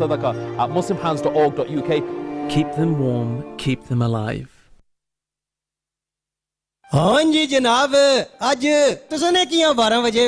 sadaqah at muslimhands.org.uk. Keep them warm, keep them alive. हाँ जी जनाब आज तुसने किया 12 बजे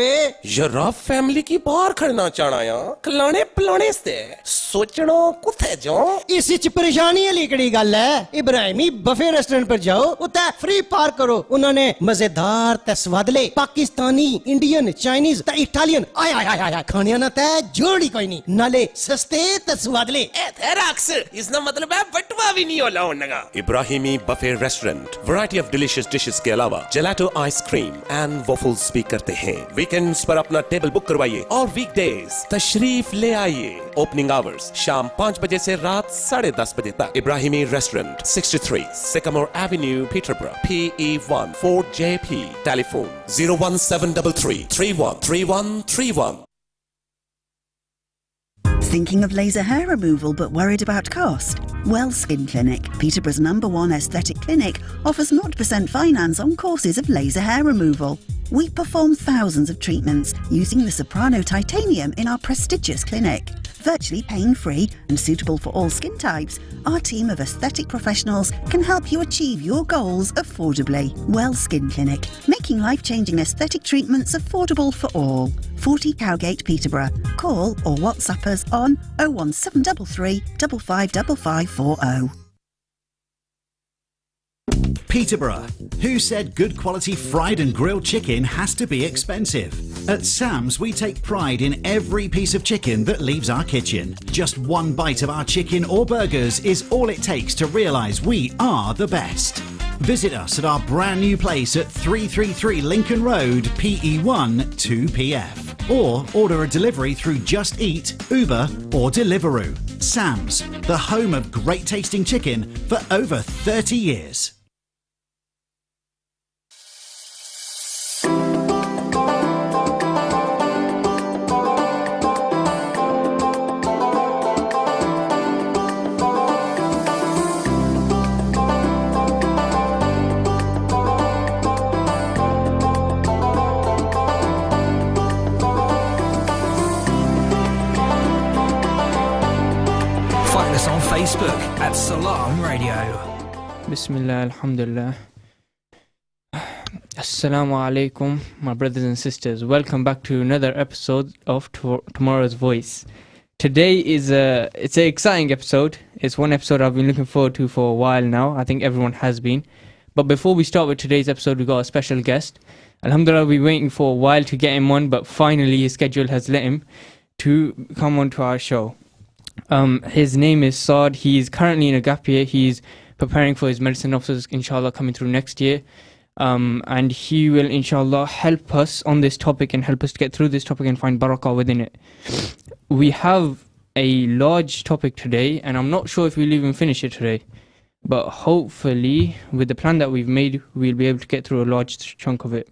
जरा फैमिली की बाहर खड़ना चाहना या खिलाने पिलाने से सोचना कुथे जाओ इस च परेशानी वाली कड़ी गल है इब्राहिमी बफे रेस्टोरेंट पर जाओ उते फ्री पार्क करो उन्होंने मजेदार ते स्वादले पाकिस्तानी इंडियन चाइनीज ते इटालियन आय आय आय आय खाने ना ते जोड़ी कोई नहीं नाले सस्ते ते स्वादले ए थे रक्स इसका मतलब है बटवा भी नहीं होला होनेगा Ibrahimi buffet restaurant variety of delicious dishes के अलावा जेलाटो आइसक्रीम एंड वॉफल्स भी करते हैं वीकेंड्स पर अपना टेबल बुक करवाइए और वीकडेज तशरीफ ले आइए ओपनिंग आवर्स शाम 5 बजे से रात 10:30 बजे तक Ibrahimi restaurant 63 Sycamore Avenue Peterborough PE1 4JP telephone 01733 313131 Thinking of laser hair removal but worried about cost? Well Skin Clinic, Peterborough's #1 aesthetic clinic, offers 0% finance on courses of laser hair removal. We perform thousands of treatments using the Soprano titanium in our prestigious clinic. Virtually pain-free and suitable for all skin types, our team of aesthetic professionals can help you achieve your goals affordably. Well Skin Clinic, making life-changing aesthetic treatments affordable for all. 40 Cowgate, Peterborough. Call or WhatsApp us on 01733 555540. Peterborough. Who said good quality fried and grilled chicken has to be expensive? At Sam's, we take pride in every piece of chicken that leaves our kitchen. Just one bite of our chicken or burgers is all it takes to realise we are the best. Visit us at our brand new place at 333 Lincoln Road, PE1 2PF. Or order a delivery through Just Eat, Uber or Deliveroo. Sam's, the home of great tasting chicken for over 30 years. Facebook at Salaam Radio. Bismillah, alhamdulillah. Assalamu alaikum, my brothers and sisters. Welcome back to another episode of Tomorrow's Voice. Today it's an exciting episode. It's one episode I've been looking forward to for a while now. I think everyone has been. But before we start with today's episode, we got a special guest. Alhamdulillah, we've been waiting for a while to get him on, but finally his schedule has let him to come on to our show. His name is Saad. He's currently in a gap year. He's preparing for his medicine officers, inshallah, coming through next year. And he will, inshallah, help us on this topic and help us to get through this topic and find barakah within it. We have a large topic today, and I'm not sure if we'll even finish it today. But hopefully, with the plan that we've made, we'll be able to get through a large chunk of it.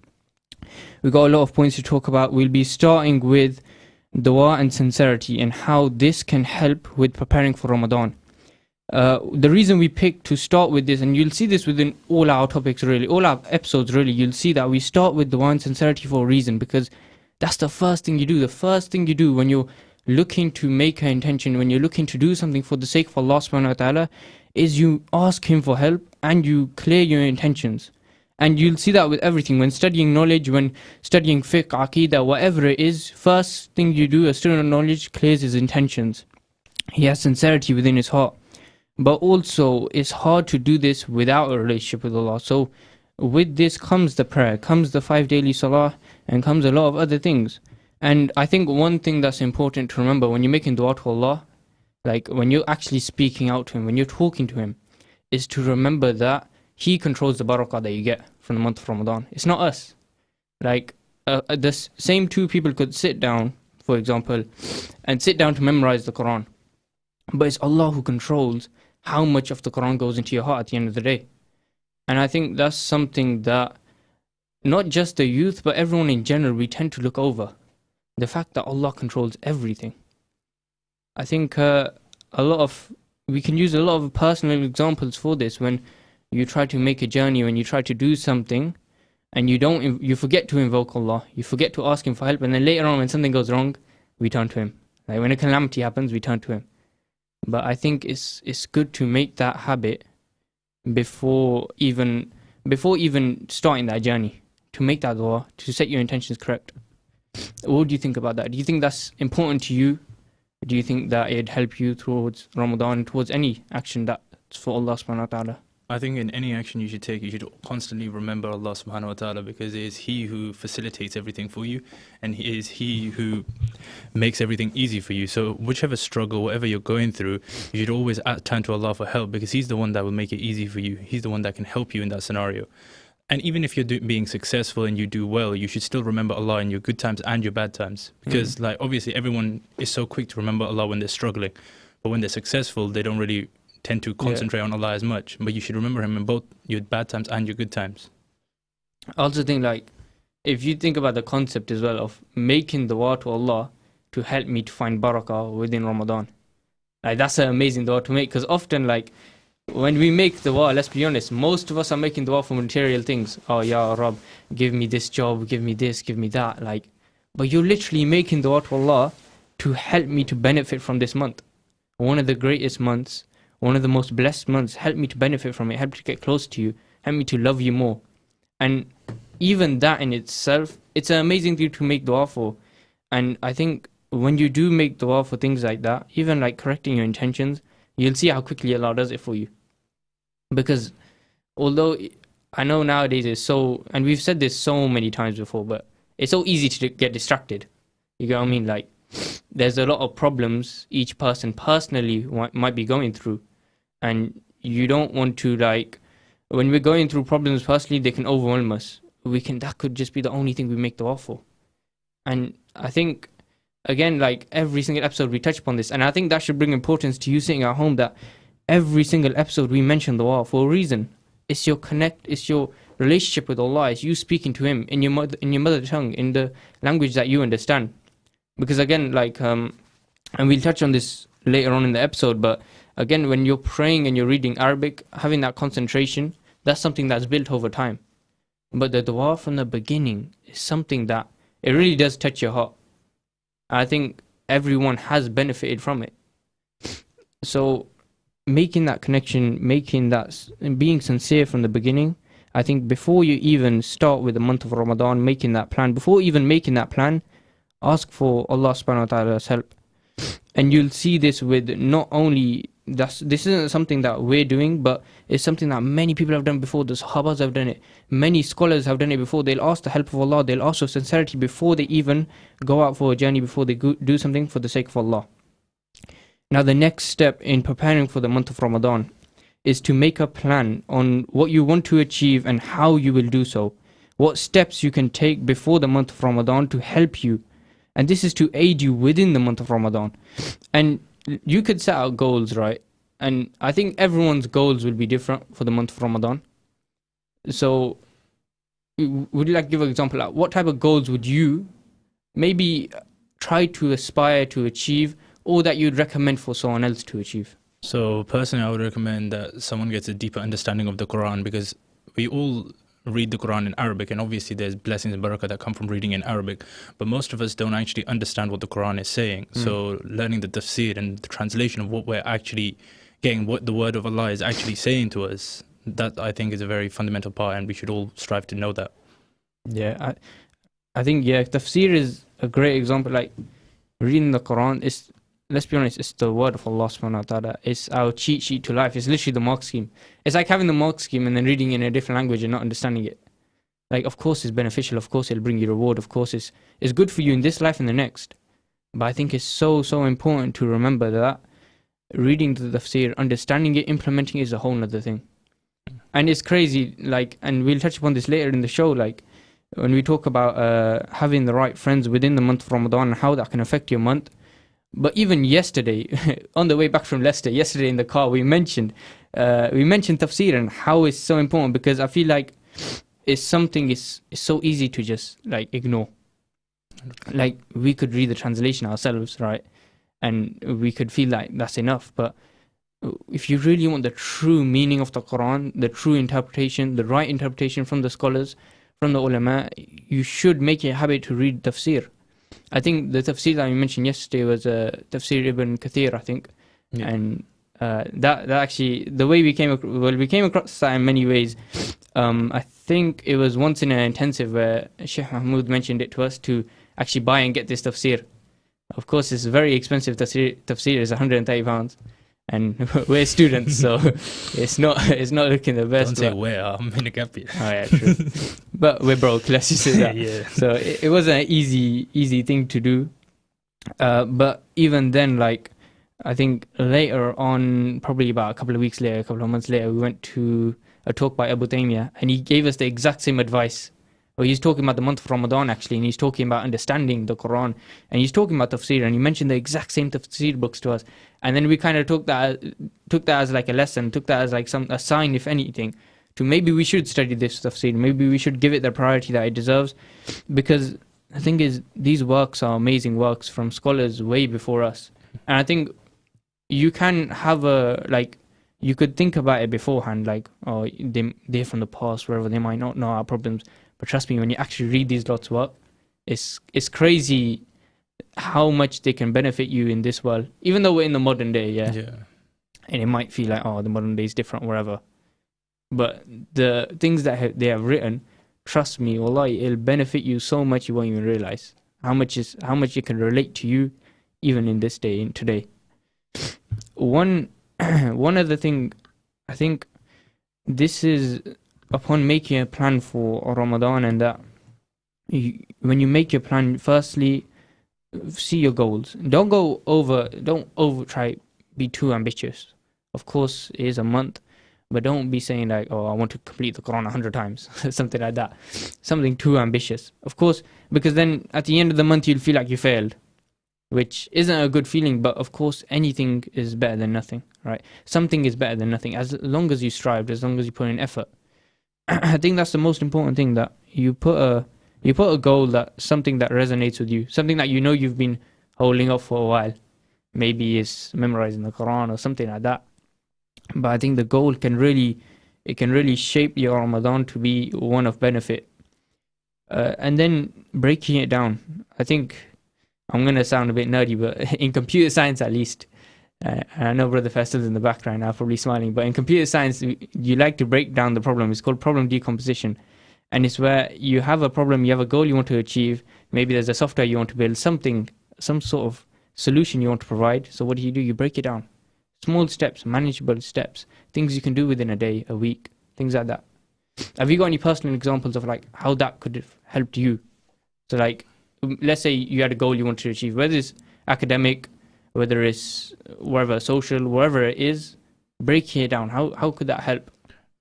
We've got a lot of points to talk about. We'll be starting with dua and sincerity and how this can help with preparing for Ramadan. The reason we picked to start with this, and you'll see this within all our topics really, all our episodes really, you'll see that we start with dua and sincerity for a reason, because that's the first thing you do. The first thing you do when you're looking to make an intention, when you're looking to do something for the sake of Allah subhanahu wa ta'ala, is you ask Him for help and you clear your intentions. And you'll see that with everything. When studying knowledge, when studying fiqh, aqidah, whatever it is, first thing you do, a student of knowledge clears his intentions. He has sincerity within his heart. But also, it's hard to do this without a relationship with Allah. So, with this comes the prayer, comes the 5 daily salah, and comes a lot of other things. And I think one thing that's important to remember when you're making dua to Allah, like when you're actually speaking out to Him, when you're talking to Him, is to remember that He controls the barakah that you get from the month of Ramadan. It's not us. Like, the same two people could sit down, for example, and sit down to memorize the Quran. But it's Allah who controls how much of the Quran goes into your heart at the end of the day. And I think that's something that not just the youth, but everyone in general, we tend to look over. The fact that Allah controls everything. I think we can use a lot of personal examples for this. When you try to make a journey, when you try to do something, and you forget to invoke Allah, you forget to ask Him for help, and then later on when something goes wrong, we turn to Him. Like when a calamity happens, we turn to Him. But I think it's good to make that habit before even starting that journey, to make that dua, to set your intentions correct. What do you think about that? Do you think that's important to you? Do you think that it'd help you towards Ramadan, towards any action that's for Allah subhanahu wa ta'ala? I think in any action you should take, you should constantly remember Allah subhanahu wa ta'ala, because it is He who facilitates everything for you, and He is He who makes everything easy for you. So whichever struggle, whatever you're going through, you should always turn to Allah for help, because He's the one that will make it easy for you. He's the one that can help you in that scenario. And even if you're being successful and you do well, you should still remember Allah in your good times and your bad times. Because like obviously everyone is so quick to remember Allah when they're struggling. But when they're successful, they don't really tend to concentrate on Allah as much. But you should remember Him in both your bad times and your good times. I also think, like, if you think about the concept as well of making dua to Allah to help me to find barakah within Ramadan. Like, that's an amazing dua to make, because often, like, when we make dua, let's be honest, most of us are making dua for material things. Oh, Ya Rabb, give me this job, give me this, give me that. Like, but you're literally making dua to Allah to help me to benefit from this month. One of the greatest months, one of the most blessed months. Help me to benefit from it, help me to get close to you, help me to love you more. And even that in itself, it's an amazing thing to make dua for. And I think when you do make dua for things like that, even like correcting your intentions, you'll see how quickly Allah does it for you. Because although I know nowadays it's so, and we've said this so many times before, but it's so easy to get distracted. You get what I mean? Like, there's a lot of problems each person personally might be going through. And you don't want to, like, when we're going through problems personally, they can overwhelm us. That could just be the only thing we make dua for. And I think, again, like every single episode we touch upon this, and I think that should bring importance to you sitting at home, that every single episode we mention dua for a reason. It's your it's your relationship with Allah. It's you speaking to Him in your mother tongue, in the language that you understand. Because again, like, and we'll touch on this later on in the episode, but again, when you're praying and you're reading Arabic, having that concentration, that's something that's built over time. But the dua from the beginning is something that it really does touch your heart. I think everyone has benefited from it. So making that connection, being sincere from the beginning, I think before you even start with the month of Ramadan, before even making that plan, ask for Allah subhanahu wa ta'ala's help. And you'll see this with not only, this isn't something that we're doing, but it's something that many people have done before. The Sahabas have done it. Many scholars have done it before. They'll ask the help of Allah. They'll ask for sincerity before they even go out for a journey, before they do something for the sake of Allah. Now, the next step in preparing for the month of Ramadan is to make a plan on what you want to achieve and how you will do so. What steps you can take before the month of Ramadan to help you. And this is to aid you within the month of Ramadan. And you could set out goals, right? And I think everyone's goals will be different for the month of Ramadan. So, would you like to give an example? Like, what type of goals would you maybe try to aspire to achieve, or that you'd recommend for someone else to achieve? So personally, I would recommend that someone gets a deeper understanding of the Quran, because we all read the Quran in Arabic, and obviously there's blessings and barakah that come from reading in Arabic, but most of us don't actually understand what the Quran is saying. So learning the tafsir and the translation of what we're actually getting, what the word of Allah is actually saying to us, that I think is a very fundamental part, and we should all strive to know that. Yeah, I think, tafsir is a great example. Like, reading the Quran is, let's be honest, it's the word of Allah subhanahu wa ta'ala. It's our cheat sheet to life. It's literally the mark scheme. It's like having the mark scheme and then reading in a different language and not understanding it. Like, of course it's beneficial, of course it'll bring you reward, of course it's good for you in this life and the next. But I think it's so important to remember that reading the tafsir, understanding it, implementing it is a whole other thing. And it's crazy, like, and we'll touch upon this later in the show, like, when we talk about having the right friends within the month of Ramadan and how that can affect your month. But even yesterday, on the way back from Leicester, yesterday in the car, we mentioned tafsir and how it's so important, because I feel like it's something it's so easy to just like ignore. Like, we could read the translation ourselves, right? And we could feel like that's enough. But if you really want the true meaning of the Quran, the true interpretation, the right interpretation from the scholars, from the ulama, you should make it a habit to read tafsir. I think the tafsir that we mentioned yesterday was Tafsir Ibn Kathir, I think. And that actually, the way we came across that in many ways. I think it was once in an intensive where Sheikh Mahmoud mentioned it to us to actually buy and get this tafsir. Of course, it's very expensive. Tafsir is £130, and we're students, so it's not looking the best. Don't say where, I'm in a gap year. Oh yeah, true. But we're broke. Let's just say that. Yeah. So it wasn't an easy thing to do. But even then, like, I think later on, probably about a couple of weeks later, a couple of months later, we went to a talk by Abu Taymiyyah, and he gave us the exact same advice. Well, he's talking about the month of Ramadan actually, and he's talking about understanding the Quran, and he's talking about tafsir, and he mentioned the exact same tafsir books to us. And then we kind of took that as like a lesson, took that as like a sign, if anything, to maybe we should study this tafsir, maybe we should give it the priority that it deserves, because the thing is, these works are amazing works from scholars way before us. And I think you can have you could think about it beforehand, like, oh, they're from the past, wherever, they might not know our problems. But trust me, when you actually read these lots of work, it's crazy how much they can benefit you in this world. Even though we're in the modern day, yeah. And it might feel like, oh, the modern day is different, whatever. But the things that they have written, trust me, wallahi, it'll benefit you so much you won't even realize how much it can relate to you, even in this day, in today. One other thing, I think this is upon making a plan for Ramadan, and that when you make your plan, firstly, see your goals. Don't try be too ambitious. Of course, it is a month, but don't be saying like, oh, I want to complete the Quran 100 times, something like that. Something too ambitious. Of course, because then at the end of the month, you'll feel like you failed, which isn't a good feeling. But of course, anything is better than nothing, right? Something is better than nothing, as long as you strive, as long as you put in effort. I think that's the most important thing, that you put a goal, that something that resonates with you, something that you know you've been holding up for a while. Maybe it's memorizing the Quran or something like that. But I think the goal can really shape your Ramadan to be one of benefit. And then breaking it down. I think I'm going to sound a bit nerdy, but in computer science at least, I know Brother Faisal's in the background now, probably smiling, but in computer science, you like to break down the problem. It's called problem decomposition. And it's where you have a problem, you have a goal you want to achieve, maybe there's a software you want to build, some sort of solution you want to provide. So what do? You break it down. Small steps, manageable steps, things you can do within a day, a week, things like that. Have you got any personal examples of like how that could have helped you? So like, let's say you had a goal you want to achieve, whether it's academic, whether it's wherever, social, wherever it is, breaking it down. How could that help?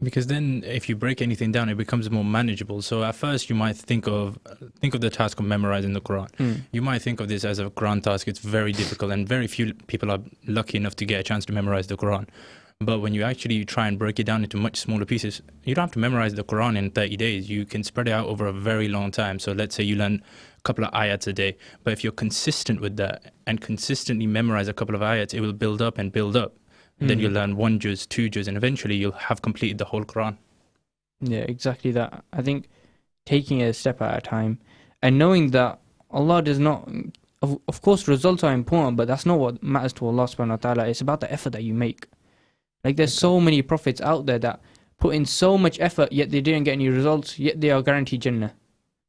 Because then if you break anything down, it becomes more manageable. So at first you might think of the task of memorizing the Quran. You might think of this as a grand task. It's very difficult, and very few people are lucky enough to get a chance to memorize the Quran. But when you actually try and break it down into much smaller pieces, you don't have to memorize the Quran in 30 days. You can spread it out over a very long time. So let's say you learn a couple of ayats a day. But if you're consistent with that and consistently memorize a couple of ayats, it will build up and build up. Then you'll learn 1 juz, 2 juz, and eventually you'll have completed the whole Quran. Yeah, exactly that. I think taking it a step at a time and knowing that Allah does not, of course, results are important, but that's not what matters to Allah subhanahu wa ta'ala. It's about the effort that you make. Like there's so many prophets out there that put in so much effort, yet they didn't get any results, yet they are guaranteed Jannah.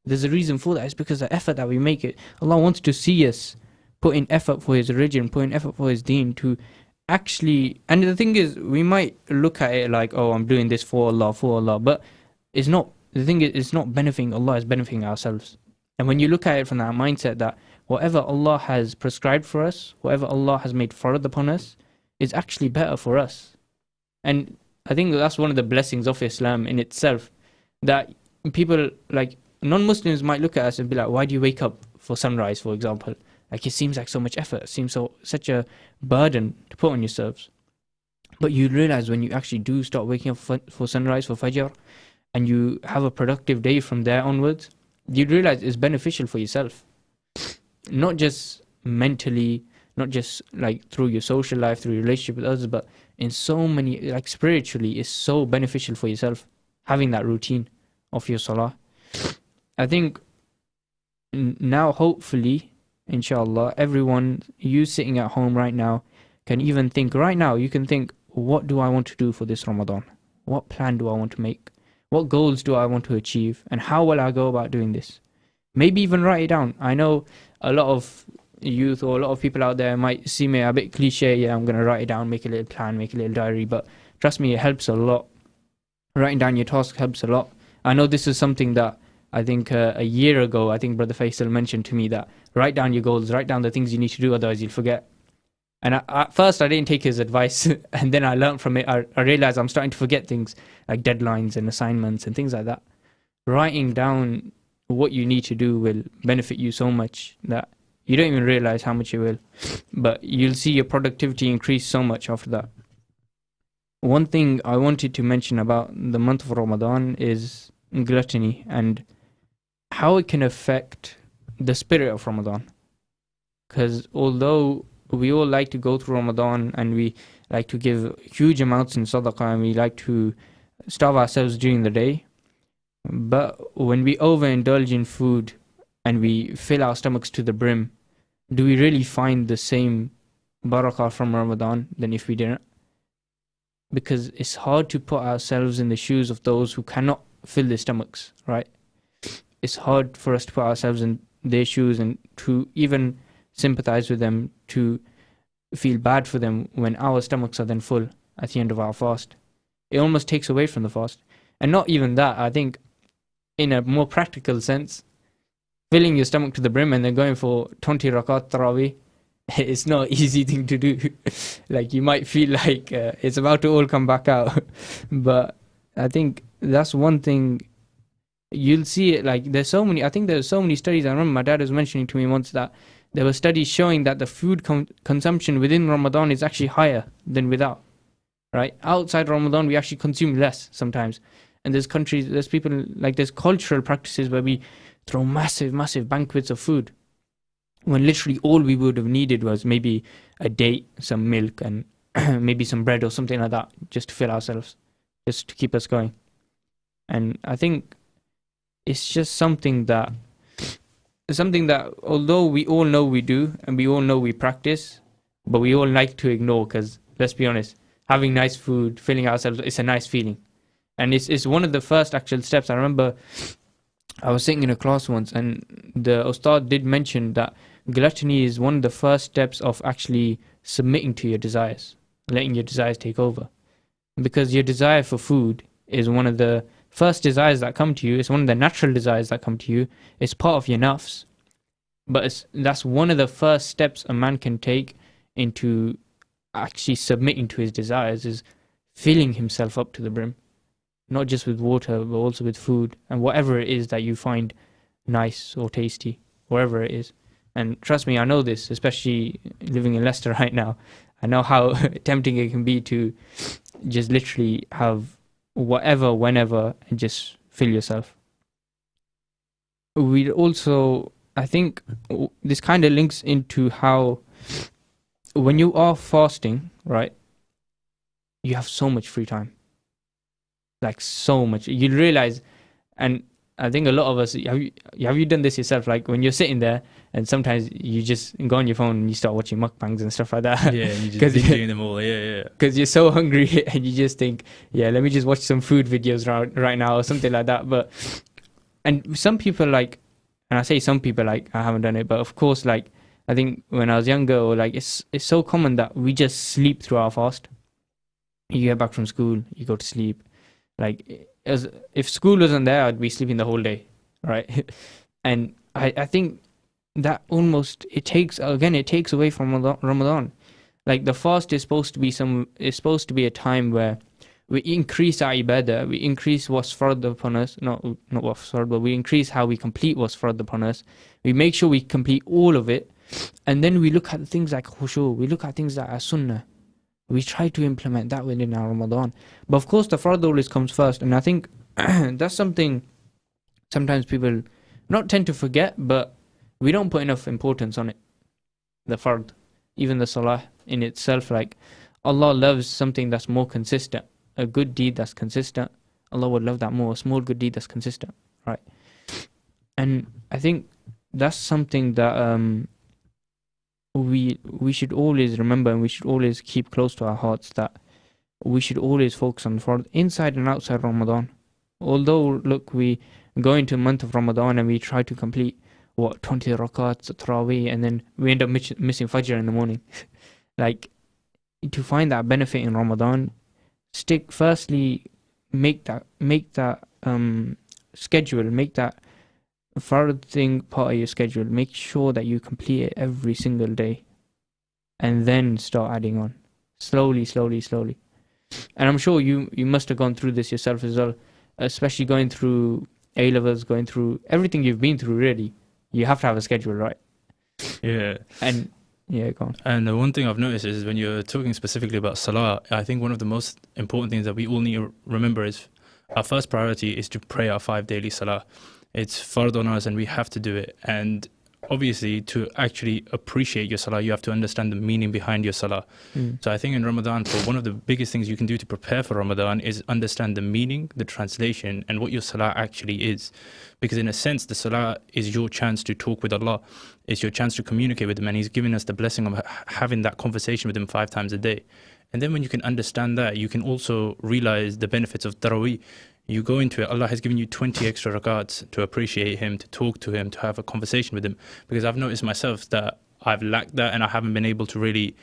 There's a reason for that. It's because the effort that we make it. Allah wants to see us put in effort for His religion, put in effort for His deen, to actually, and the thing is, we might look at it like, oh, I'm doing this for Allah, but it's not. The thing is, it's not benefiting Allah, it's benefiting ourselves. And when you look at it from that mindset that whatever Allah has prescribed for us, whatever Allah has made farad upon us, is actually better for us. And I think that's one of the blessings of Islam in itself, that people like non-Muslims might look at us and be like, why do you wake up for sunrise, for example? Like, it seems like so much effort, it seems such a burden to put on yourselves. But you realize when you actually do start waking up for sunrise, for Fajr, and you have a productive day from there onwards, you realize it's beneficial for yourself. Not just mentally, not just like through your social life, through your relationship with others, but in so many, like spiritually, it's so beneficial for yourself, having that routine of your salah. I think now, hopefully, inshallah, everyone, you sitting at home right now, can even think right now, you can think, what do I want to do for this Ramadan? What plan do I want to make? What goals do I want to achieve? And how will I go about doing this? Maybe even write it down. I know a lot of youth or a lot of people out there might see me a bit cliche. Yeah, I'm going to write it down, make a little plan, make a little diary. But trust me, it helps a lot. Writing down your task helps a lot. I know this is something that I think a year ago, I think Brother Faisal mentioned to me that write down your goals, write down the things you need to do, otherwise you'll forget. And at first I didn't take his advice, and then I learned from it. I realized I'm starting to forget things like deadlines and assignments and things like that. Writing down what you need to do will benefit you so much that you don't even realize how much it will. But you'll see your productivity increase so much after that. One thing I wanted to mention about the month of Ramadan is gluttony and how it can affect the spirit of Ramadan. Because although we all like to go through Ramadan and we like to give huge amounts in sadaqah and we like to starve ourselves during the day, but when we overindulge in food and we fill our stomachs to the brim, do we really find the same barakah from Ramadan than if we didn't? Because it's hard to put ourselves in the shoes of those who cannot fill their stomachs, right? It's hard for us to put ourselves in their shoes and to even sympathize with them, to feel bad for them when our stomachs are then full at the end of our fast. It almost takes away from the fast. And not even that, I think in a more practical sense, filling your stomach to the brim and then going for 20 rakat tarawih, it's not an easy thing to do. Like you might feel like it's about to all come back out. But I think that's one thing you'll see it. Like there's so many studies. I remember my dad was mentioning to me once that there were studies showing that the food consumption within Ramadan is actually higher than without, right? Outside Ramadan, we actually consume less sometimes. And there's people, like there's cultural practices where we throw massive, massive banquets of food, when literally all we would have needed was maybe a date, some milk, and maybe some bread or something like that, just to fill ourselves, just to keep us going. And I think it's just something that although we all know we do and we all know we practice, but we all like to ignore, because let's be honest, having nice food, filling ourselves, it's a nice feeling. And it's one of the first actual steps. I remember I was sitting in a class once and the Ustad did mention that gluttony is one of the first steps of actually submitting to your desires, letting your desires take over. Because your desire for food is one of the first desires that come to you. It's one of the natural desires that come to you. It's part of your nafs. But that's one of the first steps a man can take into actually submitting to his desires, is filling himself up to the brim. Not just with water, but also with food and whatever it is that you find nice or tasty, wherever it is. And trust me, I know this, especially living in Leicester right now. I know how tempting it can be to just literally have whatever, whenever, and just fill yourself. We also, I think this kind of links into how when you are fasting, right, you have so much free time. Like so much. You'll realize, and I think a lot of us, have you done this yourself? Like when you're sitting there and sometimes you just go on your phone and you start watching mukbangs and stuff like that. Yeah, and you just keep doing them all. Yeah. Because you're so hungry and you just think, yeah, let me just watch some food videos right now or something like that. And some people like, and I say some people like, I haven't done it, but of course, like, I think when I was younger, or like, it's so common that we just sleep through our fast. You get back from school, you go to sleep. Like, if school wasn't there, I'd be sleeping the whole day, right? And I think that almost, it takes away from Ramadan. Like the fast is supposed to be a time where we increase our ibadah, we increase what's farad upon us, not what's farad, but we increase how we complete what's farad upon us. We make sure we complete all of it, and then we look at things like khushu, we look at things like sunnah. We try to implement that within our Ramadan. But of course, the fard always comes first. And I think that's something sometimes people not tend to forget, but we don't put enough importance on it. The fard, even the salah in itself, like Allah loves something that's more consistent. A good deed that's consistent, Allah would love that more. A small good deed that's consistent, right? And I think that's something that we should always remember, and we should always keep close to our hearts, that we should always focus on Fard inside and outside Ramadan. Although, look, we go into a month of Ramadan and we try to complete 20 rakats, Tarawih, and then we end up missing Fajr in the morning. Like, to find that benefit in Ramadan, firstly, make that schedule, make that Fard thing part of your schedule. Make sure that you complete it every single day, and then start adding on slowly. And I'm sure you must have gone through this yourself as well, especially going through A-levels, going through everything you've been through. Really, you have to have a schedule, right? Yeah. And yeah, go on. And the one thing I've noticed is when you're talking specifically about Salah, I think one of the most important things that we all need to remember is our first priority is to pray our 5 daily Salah. It's fard on us and we have to do it. And obviously, to actually appreciate your Salah, you have to understand the meaning behind your Salah. So I think in Ramadan, one of the biggest things you can do to prepare for Ramadan is understand the meaning, the translation, and what your Salah actually is. Because in a sense, the Salah is your chance to talk with Allah. It's your chance to communicate with Him, and He's given us the blessing of having that conversation with Him 5 times a day. And then when you can understand that, you can also realize the benefits of Tarawih. You go into it, Allah has given you 20 extra rakats to appreciate Him, to talk to Him, to have a conversation with Him. Because I've noticed myself that I've lacked that, and I haven't been able to really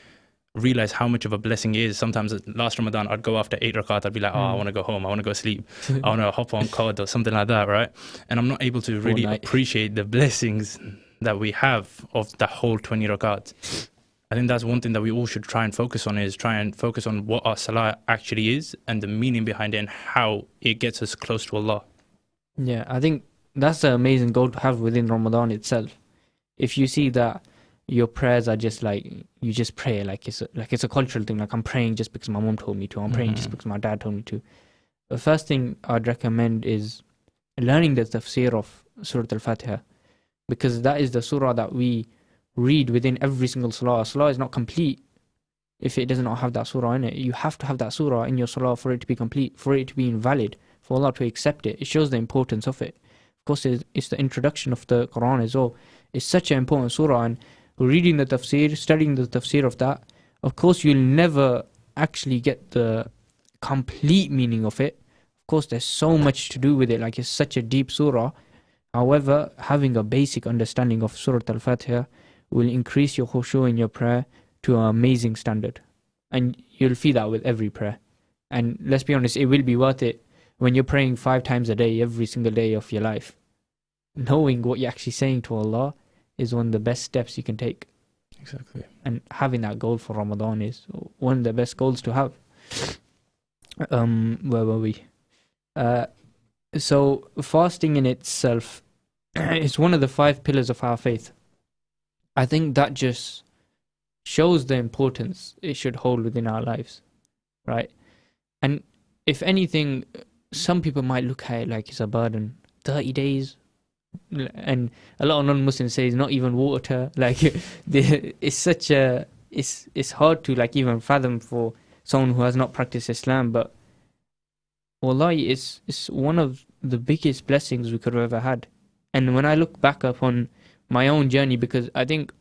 realize how much of a blessing it is. Sometimes last Ramadan, I'd go after 8 rakat, I'd be like, I want to go home, I want to go sleep, I want to hop on COD or something like that, right? And I'm not able to really appreciate the blessings that we have of the whole 20 rakat. I think that's one thing that we all should try and focus on, is try and focus on what our Salah actually is and the meaning behind it and how it gets us close to Allah. Yeah, I think that's an amazing goal to have within Ramadan itself. If you see that your prayers are just like, you just pray like it's a cultural thing, like I'm praying just because my mom told me to, I'm praying just because my dad told me to. The first thing I'd recommend is learning the tafsir of Surah Al-Fatiha, because that is the surah that we read within every single salah. Salah is not complete if it does not have that surah in it. You have to have that surah in your salah for it to be complete, for it to be invalid, for Allah to accept it. It shows the importance of it. Of course, it's the introduction of the Quran as well. It's such an important surah, and reading the tafsir, studying the tafsir of that, of course you'll never actually get the complete meaning of it. Of course, there's so much to do with it, like it's such a deep surah. However, having a basic understanding of Surah Al-Fatiha will increase your khushu in your prayer to an amazing standard. And you'll feel that with every prayer. And let's be honest, it will be worth it when you're praying 5 times a day, every single day of your life. Knowing what you're actually saying to Allah is one of the best steps you can take. Exactly. And having that goal for Ramadan is one of the best goals to have. Where were we? So fasting in itself is one of the 5 pillars of our faith. I think that just shows the importance it should hold within our lives, right? And if anything, some people might look at it like it's a burden. 30 days, and a lot of non-Muslims say it's not even water. Like it's such a, it's hard to like even fathom for someone who has not practiced Islam. But wallahi, it's one of the biggest blessings we could have ever had. And when I look back upon my own journey, because I think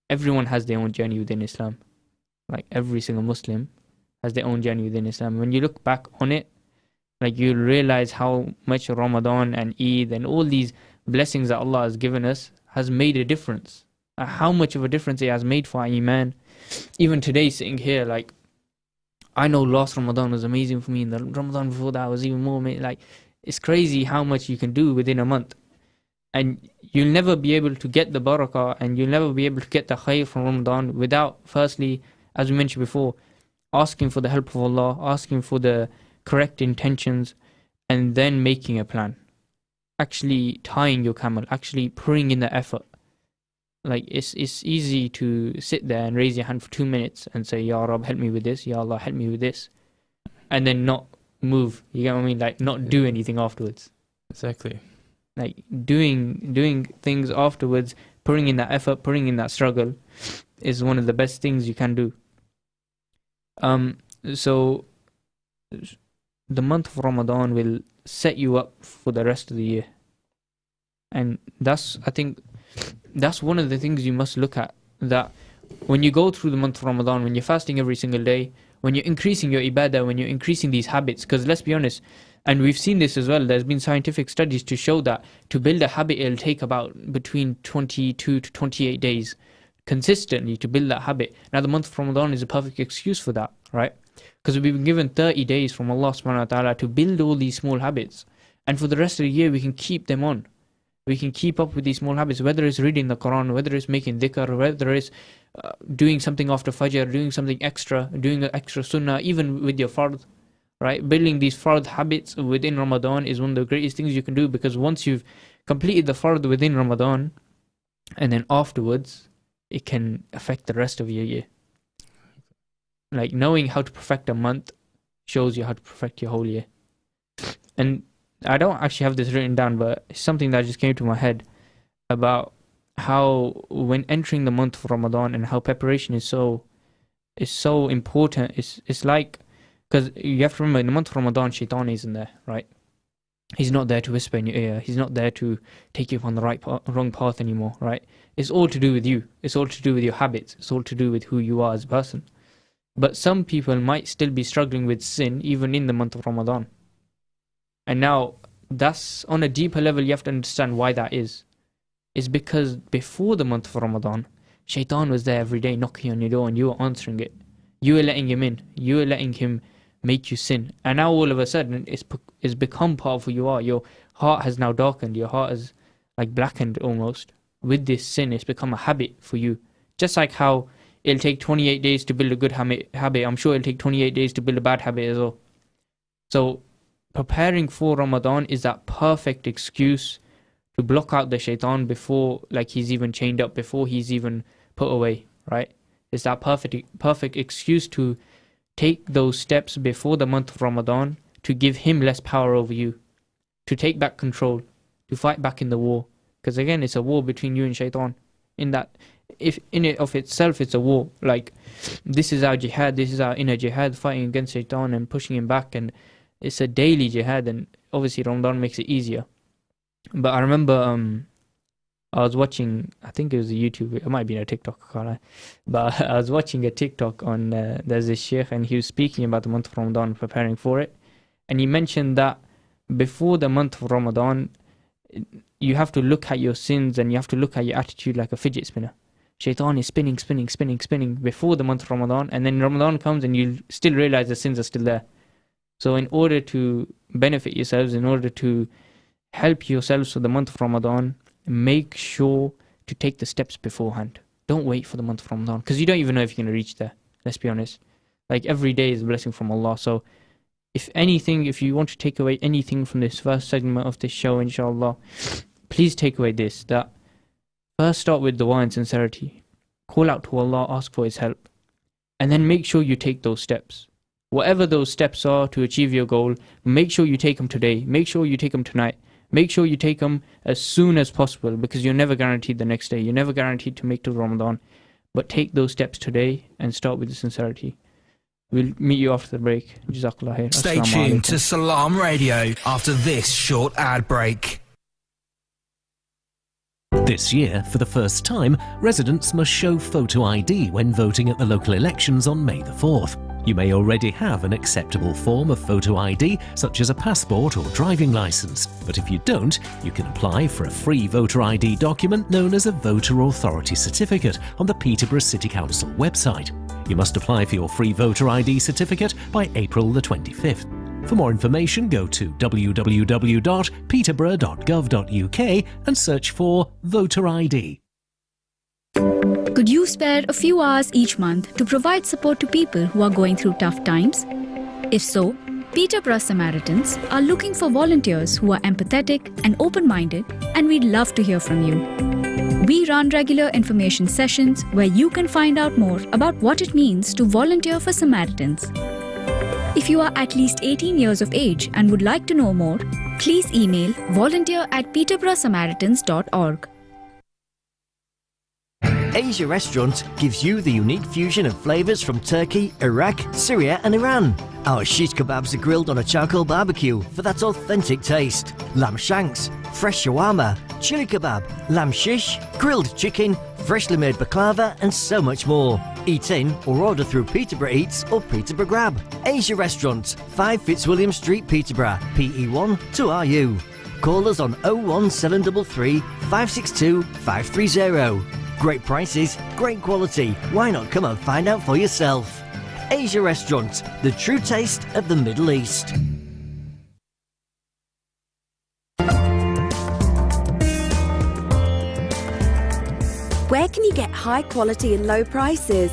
everyone has their own journey within Islam, like every single Muslim has their own journey within Islam. When you look back on it, like you'll realize how much Ramadan and Eid and all these blessings that Allah has given us has made a difference. How much of a difference it has made for our Iman. Even today, sitting here, like I know last Ramadan was amazing for me, and the Ramadan before that was even more amazing. Like it's crazy how much you can do within a month. And you'll never be able to get the barakah, and you'll never be able to get the khair from Ramadan without, firstly, as we mentioned before, asking for the help of Allah, asking for the correct intentions, and then making a plan. Actually tying your camel, actually putting in the effort. Like it's easy to sit there and raise your hand for 2 minutes and say, Ya Rab, help me with this, Ya Allah, help me with this, and then not move. You get what I mean? Like not do anything afterwards. Exactly. Like doing things afterwards, putting in that effort, putting in that struggle is one of the best things you can do. So the month of Ramadan will set you up for the rest of the year. And I think that's one of the things you must look at, that when you go through the month of Ramadan, when you're fasting every single day, when you're increasing your ibadah, when you're increasing these habits, because let's be honest, and we've seen this as well, there's been scientific studies to show that to build a habit, it'll take about between 22 to 28 days consistently to build that habit. Now the month of Ramadan is a perfect excuse for that, right? Because we've been given 30 days from Allah subhanahu wa ta'ala to build all these small habits. And for the rest of the year, we can keep them on. We can keep up with these small habits, whether it's reading the Quran, whether it's making dhikr, whether it's doing something after Fajr, doing something extra, doing an extra sunnah, even with your fard, right? Building these fard habits within Ramadan is one of the greatest things you can do, because once you've completed the fard within Ramadan, and then afterwards, it can affect the rest of your year. Like knowing how to perfect a month shows you how to perfect your whole year. And I don't actually have this written down, but it's something that just came to my head about how when entering the month of Ramadan and how preparation is so important. It's like, because you have to remember, in the month of Ramadan, Shaitan isn't there, right? He's not there to whisper in your ear. He's not there to take you on the wrong path anymore, right? It's all to do with you. It's all to do with your habits. It's all to do with who you are as a person. But some people might still be struggling with sin even in the month of Ramadan. And now, that's on a deeper level, you have to understand why that is. It's because before the month of Ramadan, Shaitan was there every day knocking on your door and you were answering it. You were letting him in. You were letting him make you sin. And now all of a sudden, it's become part of who you are. Your heart has now darkened. Your heart is like blackened almost. With this sin, it's become a habit for you. Just like how it'll take 28 days to build a good habit, I'm sure it'll take 28 days to build a bad habit as well. So, preparing for Ramadan is that perfect excuse to block out the Shaitan before, like, he's even chained up, before he's even put away, right? It's that perfect excuse to take those steps before the month of Ramadan to give him less power over you, to take back control, to fight back in the war. Because again, it's a war between you and Shaitan. In that, if in it of itself, it's a war. Like, this is our jihad, this is our inner jihad, fighting against Shaitan and pushing him back, and it's a daily jihad, and obviously Ramadan makes it easier. But I remember I was watching, I think it was a YouTube, it might be a TikTok, can't I? But I was watching a TikTok on, there's this sheikh, and he was speaking about the month of Ramadan, preparing for it. And he mentioned that before the month of Ramadan, you have to look at your sins and you have to look at your attitude like a fidget spinner. Shaitan is spinning before the month of Ramadan, and then Ramadan comes and you still realize the sins are still there. So in order to benefit yourselves, in order to help yourselves for the month of Ramadan, make sure to take the steps beforehand. Don't wait for the month of Ramadan, because you don't even know if you're going to reach there. Let's be honest. Like, every day is a blessing from Allah. So if anything, if you want to take away anything from this first segment of this show, inshallah, please take away this, that first start with dua and sincerity. Call out to Allah, ask for His help. And then make sure you take those steps. Whatever those steps are to achieve your goal, make sure you take them today. Make sure you take them tonight. Make sure you take them as soon as possible, because you're never guaranteed the next day. You're never guaranteed to make to Ramadan. But take those steps today and start with the sincerity. We'll meet you after the break. JazakAllah khair. Stay tuned to Salaam Radio after this short ad break. This year, for the first time, residents must show photo ID when voting at the local elections on May the 4th. You may already have an acceptable form of photo ID, such as a passport or driving licence. But if you don't, you can apply for a free voter ID document known as a Voter Authority Certificate on the Peterborough City Council website. You must apply for your free voter ID certificate by April the 25th. For more information, go to www.peterborough.gov.uk and search for Voter ID. Could you spare a few hours each month to provide support to people who are going through tough times? If so, Peterborough Samaritans are looking for volunteers who are empathetic and open-minded, and we'd love to hear from you. We run regular information sessions where you can find out more about what it means to volunteer for Samaritans. If you are at least 18 years of age and would like to know more, please email volunteer@peterboroughsamaritans.org. Asia Restaurant gives you the unique fusion of flavours from Turkey, Iraq, Syria and Iran. Our shish kebabs are grilled on a charcoal barbecue for that authentic taste. Lamb shanks, fresh shawarma, chili kebab, lamb shish, grilled chicken, freshly made baklava and so much more. Eat in or order through Peterborough Eats or Peterborough Grab. Asia Restaurant, 5 Fitzwilliam Street, Peterborough, PE1 2RU. Call us on 01733 562 530. Great prices, great quality. Why not come and find out for yourself? Asia Restaurant, the true taste of the Middle East. Where can you get high quality and low prices?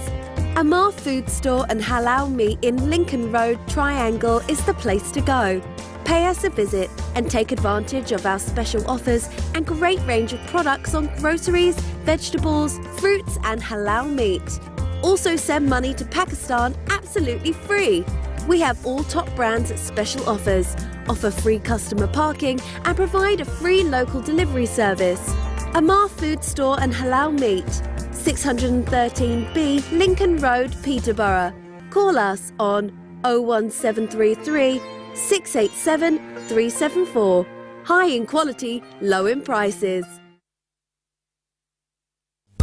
Amar Food Store and Helall Meat in Lincoln Road, Triangle is the place to go. Pay us a visit and take advantage of our special offers and great range of products on groceries, vegetables, fruits and halal meat. Also send money to Pakistan absolutely free. We have all top brands at special offers, offer free customer parking and provide a free local delivery service. Amar Food Store and Helall Meat, 613B Lincoln Road, Peterborough. Call us on 01733 687 374. High in quality, low in prices.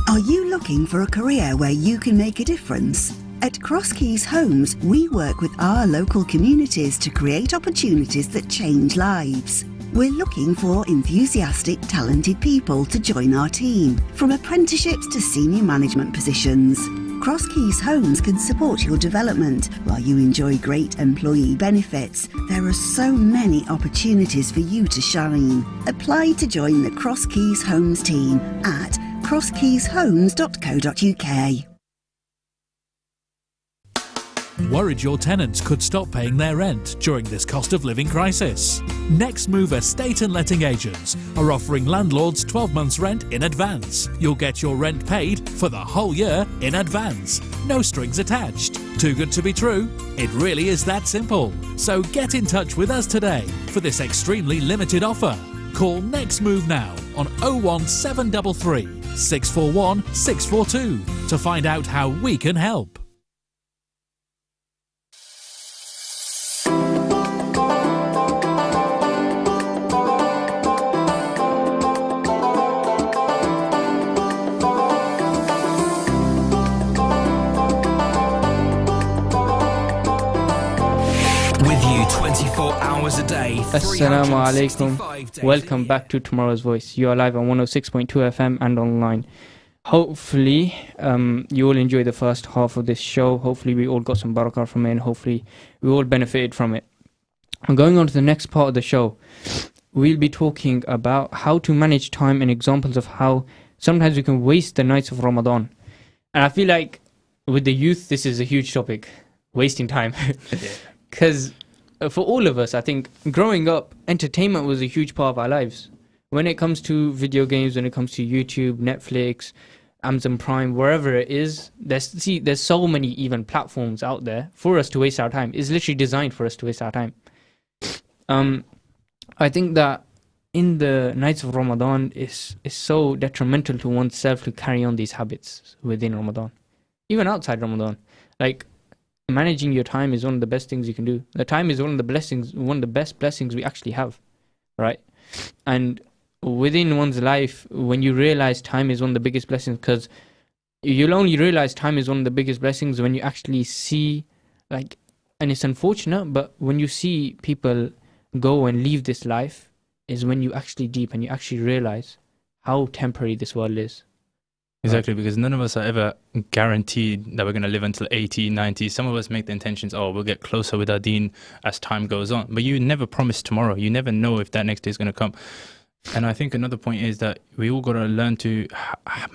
Are you looking for a career where you can make a difference? At Cross Keys Homes, we work with our local communities to create opportunities that change lives. We're looking for enthusiastic, talented people to join our team, from apprenticeships to senior management positions. Cross Keys Homes can support your development while you enjoy great employee benefits. There are so many opportunities for you to shine. Apply to join the Cross Keys Homes team at crosskeyshomes.co.uk. Worried your tenants could stop paying their rent during this cost of living crisis? Next Move Estate and Letting Agents are offering landlords 12 months rent in advance. You'll get your rent paid for the whole year in advance. No strings attached. Too good to be true? It really is that simple. So get in touch with us today for this extremely limited offer. Call Next Move now on 01733 641 642 to find out how we can help. With you 24 hours a day. Assalamu alaikum. Welcome back to Tomorrow's Voice. You are live on 106.2 FM and online. Hopefully, you all enjoy the first half of this show. Hopefully, we all got some barakah from it, and hopefully, we all benefited from it. Going on to the next part of the show, we'll be talking about how to manage time and examples of how sometimes we can waste the nights of Ramadan. And I feel like with the youth, this is a huge topic, wasting time. Because for all of us, I think growing up, entertainment was a huge part of our lives. When it comes to video games, when it comes to YouTube, Netflix, Amazon Prime, wherever it is, there's so many even platforms out there for us to waste our time. It's literally designed for us to waste our time. I think that in the nights of Ramadan, is so detrimental to oneself to carry on these habits within Ramadan. Even outside Ramadan. Like, managing your time is one of the best things you can do. The time is one of the best blessings we actually have, right? And within one's life, when you realize time is one of the biggest blessings, because you'll only realize time is one of the biggest blessings when you actually see, like, and it's unfortunate, but when you see people go and leave this life is when you actually deep and you actually realize how temporary this world is. Exactly, because none of us are ever guaranteed that we're going to live until 80, 90. Some of us make the intentions, we'll get closer with our deen as time goes on. But you never promise tomorrow. You never know if that next day is going to come. And I think another point is that we all got to learn to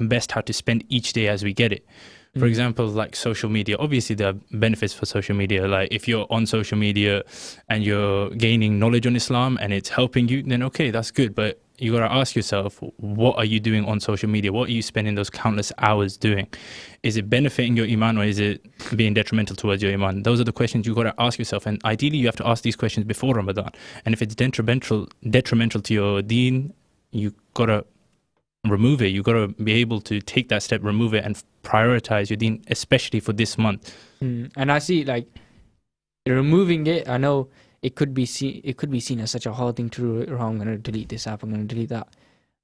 best how to spend each day as we get it. For example, like social media, obviously there are benefits for social media. Like if you're on social media and you're gaining knowledge on Islam and it's helping you, then okay, that's good. But you got to ask yourself, what are you doing on social media? What are you spending those countless hours doing? Is it benefiting your iman or is it being detrimental towards your iman? Those are the questions you got to ask yourself. And ideally, you have to ask these questions before Ramadan. And if it's detrimental to your deen, you got to remove it. You got to be able to take that step, remove it, and prioritize your deen, especially for this month. And I see, like, removing it, I know it could be seen as such a hard thing to do. I'm going to delete this app, I'm going to delete that.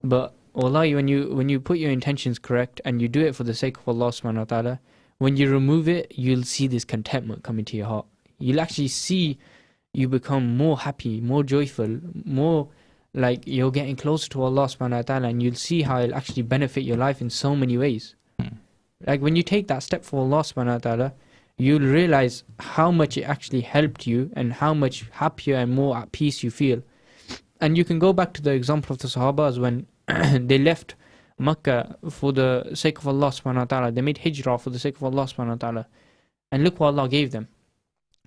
But Wallahi, when you put your intentions correct and you do it for the sake of Allah subhanahu wa ta'ala, when you remove it, you'll see this contentment come into your heart. You'll actually see you become more happy, more joyful, more like you're getting closer to Allah subhanahu wa ta'ala, and you'll see how it'll actually benefit your life in so many ways. Like when you take that step for Allah subhanahu wa ta'ala, you'll realize how much it actually helped you and how much happier and more at peace you feel. And you can go back to the example of the Sahabas when they left Makkah for the sake of Allah subhanahu wa ta'ala. They made hijrah for the sake of Allah subhanahu wa ta'ala. And look what Allah gave them.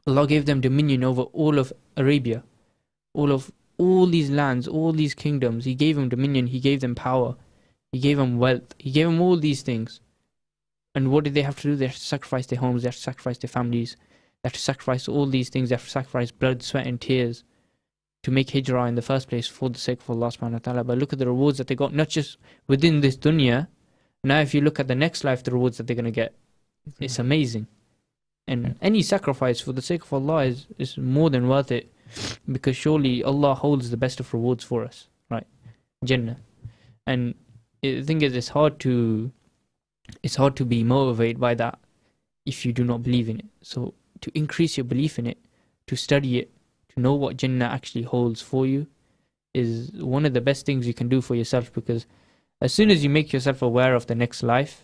Allah gave them dominion over all of Arabia, all these lands, all these kingdoms. He gave them dominion, He gave them power, He gave them wealth, He gave them all these things. And what did they have to do? They have to sacrifice their homes, they have to sacrifice their families, they have to sacrifice all these things, they have to sacrifice blood, sweat and tears to make hijrah in the first place for the sake of Allah subhanahu wa ta'ala. But look at the rewards that they got, not just within this dunya. Now if you look at the next life, the rewards that they're going to get, it's amazing. And any sacrifice for the sake of Allah is more than worth it, because surely Allah holds the best of rewards for us, right? Jannah. And the thing is, it's hard to be motivated by that if you do not believe in it. So to increase your belief in it, to study it, to know what Jannah actually holds for you, is one of the best things you can do for yourself. Because as soon as you make yourself aware of the next life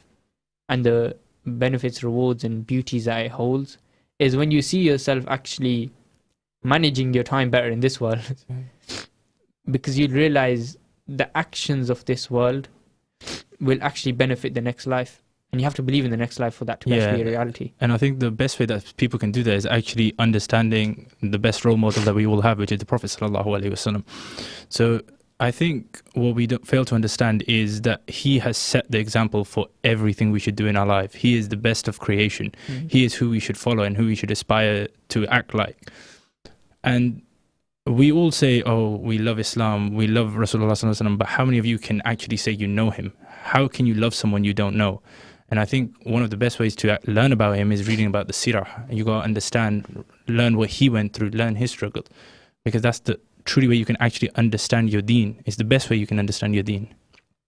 and the benefits, rewards and beauties that it holds, is when you see yourself actually managing your time better in this world. Because you realize the actions of this world will actually benefit the next life, and you have to believe in the next life for that to actually be a reality. And I think the best way that people can do that is actually understanding the best role model that we all have, which is the Prophet sallallahu alaihi wasallam. So I think what we don't fail to understand is that he has set the example for everything we should do in our life. He is the best of creation. He is who we should follow and who we should aspire to act like. And we all say, oh, we love Islam, we love Rasulullah sallallahu alaihi wasallam, but how many of you can actually say you know him? How can you love someone you don't know? And I think one of the best ways to learn about him is reading about the seerah. You got to understand, learn what he went through, learn his struggle, because that's the truly way you can actually understand your deen. It's the best way you can understand your deen.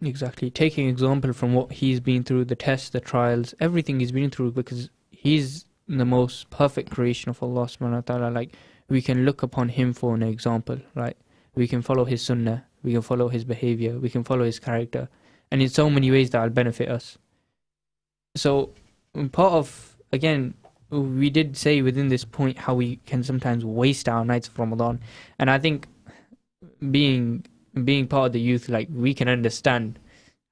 Exactly. Taking example from what he's been through, the tests, the trials, everything he's been through, because he's the most perfect creation of Allah subhanahu wa ta'ala. Like, we can look upon him for an example, right? We can follow his sunnah, we can follow his behavior, we can follow his character, and in so many ways that will benefit us. So part of, again, we did say within this point how we can sometimes waste our nights of Ramadan, and I think being part of the youth, like, we can understand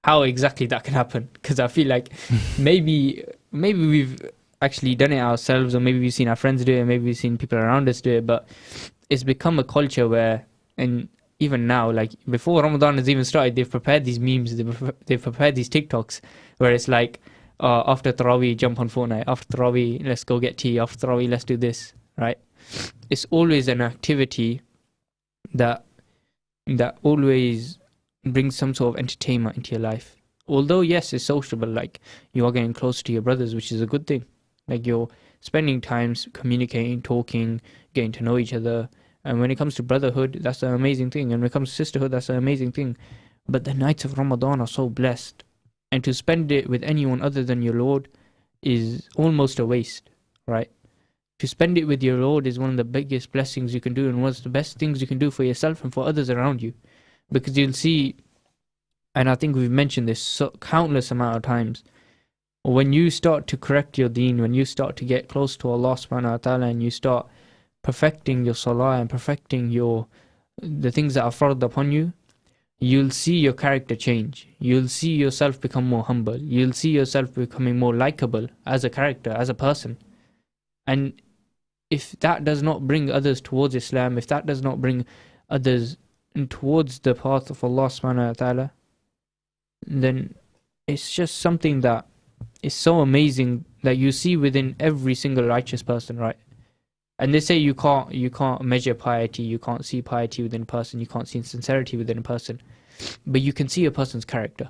how exactly that can happen, because I feel like maybe we've actually done it ourselves, or maybe we've seen our friends do it, maybe we've seen people around us do it, but it's become a culture where, and even now, like before Ramadan has even started, they've prepared these memes, they've prepared these TikToks where it's like, after Tarawih, jump on Fortnite, after Tarawih, let's go get tea, after Tarawih, let's do this, right? It's always an activity that always brings some sort of entertainment into your life. Although yes, it's sociable, like you are getting closer to your brothers, which is a good thing. Like, you're spending time communicating, talking, getting to know each other. And when it comes to brotherhood, that's an amazing thing. And when it comes to sisterhood, that's an amazing thing. But the nights of Ramadan are so blessed. And to spend it with anyone other than your Lord is almost a waste, right? To spend it with your Lord is one of the biggest blessings you can do, and one of the best things you can do for yourself and for others around you. Because you'll see, and I think we've mentioned this countless amount of times, when you start to correct your deen, when you start to get close to Allah subhanahu wa ta'ala, and you start perfecting your salah and perfecting the things that are fard upon you, you'll see your character change. You'll see yourself become more humble. You'll see yourself becoming more likable as a character, as a person. And if that does not bring others towards Islam, if that does not bring others towards the path of Allah subhanahu wa ta'ala, then it's just something that is so amazing that you see within every single righteous person, right? And they say you can't measure piety, you can't see piety within a person, you can't see sincerity within a person, but you can see a person's character,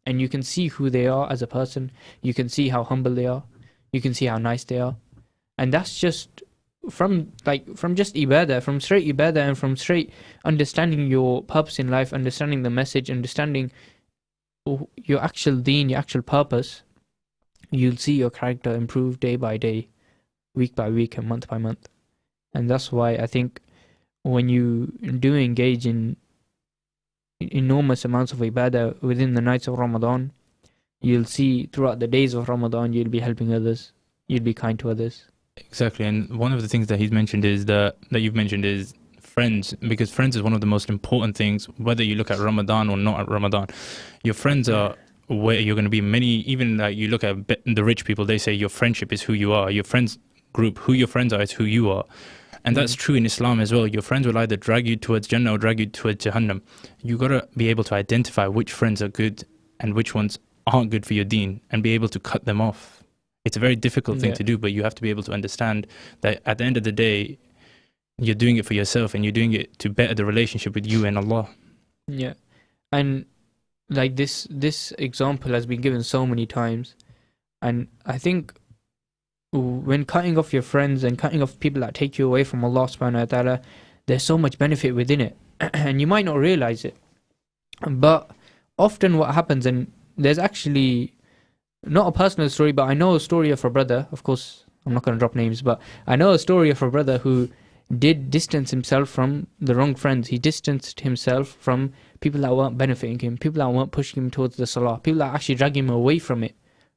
and you can see who they are as a person. You can see how humble they are, you can see how nice they are, and that's just from just ibadah, from straight ibadah, and from straight understanding your purpose in life, understanding the message, understanding your actual deen, your actual purpose, you'll see your character improve day by day, week by week, and month by month. And that's why I think when you do engage in enormous amounts of ibadah within the nights of Ramadan, you'll see throughout the days of Ramadan, you'll be helping others, you'll be kind to others. Exactly. And one of the things that he's mentioned is that you've mentioned is friends, because friends is one of the most important things, whether you look at Ramadan or not at Ramadan. Your friends are where you're going to be. Many, even like you look at the rich people, they say your friendship is who you are. Your friends group, who your friends are is who you are. And that's true in Islam as well. Your friends will either drag you towards Jannah or drag you towards Jahannam. You got to be able to identify which friends are good and which ones aren't good for your deen, and be able to cut them off. It's a very difficult thing to do, but you have to be able to understand that at the end of the day, you're doing it for yourself, and you're doing it to better the relationship with you and Allah. Yeah. And like this example has been given so many times. And I think when cutting off your friends and cutting off people that take you away from Allah subhanahu wa ta'ala, there's so much benefit within it. And you might not realize it. But often what happens, and there's actually not a personal story, but I know a story of a brother. Of course, I'm not going to drop names, but I know a story of a brother who did distance himself from the wrong friends. He distanced himself from people that weren't benefiting him, people that weren't pushing him towards the salah, people that actually drag him away from it,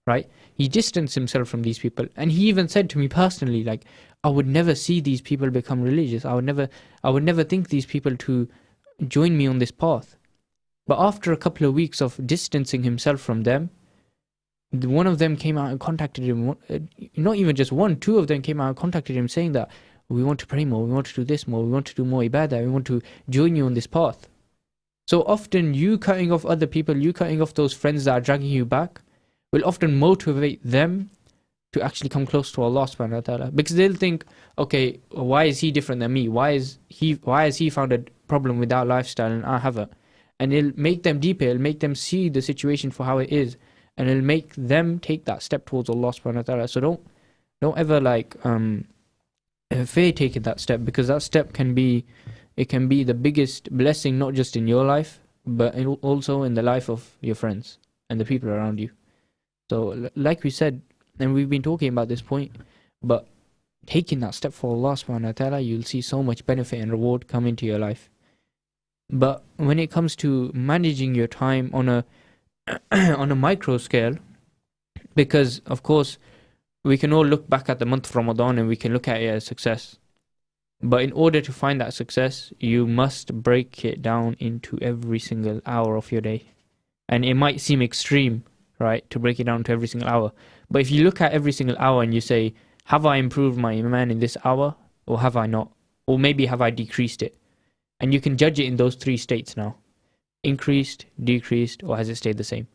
right? He distanced himself from these people. And he even said to me personally, like, I would never see these people become religious. I would never think these people to join me on this path. But after a couple of weeks of distancing himself from them, one of them came out and contacted him. Not even just one, two of them came out and contacted him saying that we want to pray more, we want to do this more, we want to do more ibadah, we want to join you on this path. So often you cutting off other people, you cutting off those friends that are dragging you back, will often motivate them to actually come close to Allah subhanahu wa ta'ala. Because they'll think, okay, why is he different than me? Why has he found a problem with our lifestyle and I haven't? And it'll make them deeper, it'll make them see the situation for how it is, and it'll make them take that step towards Allah subhanahu wa ta'ala. So don't ever fear taking that step, because that step can be the biggest blessing, not just in your life, but also in the life of your friends and the people around you. So like we said, and we've been talking about this point, but taking that step for Allah subhanahu wa ta'ala, you'll see so much benefit and reward come into your life. But when it comes to managing your time on a micro scale, because of course we can all look back at the month of Ramadan and we can look at it as success. But in order to find that success, you must break it down into every single hour of your day. And it might seem extreme, right, to break it down to every single hour. But if you look at every single hour and you say, have I improved my iman in this hour, or have I not? Or maybe have I decreased it? And you can judge it in those three states now. Increased, decreased, or has it stayed the same?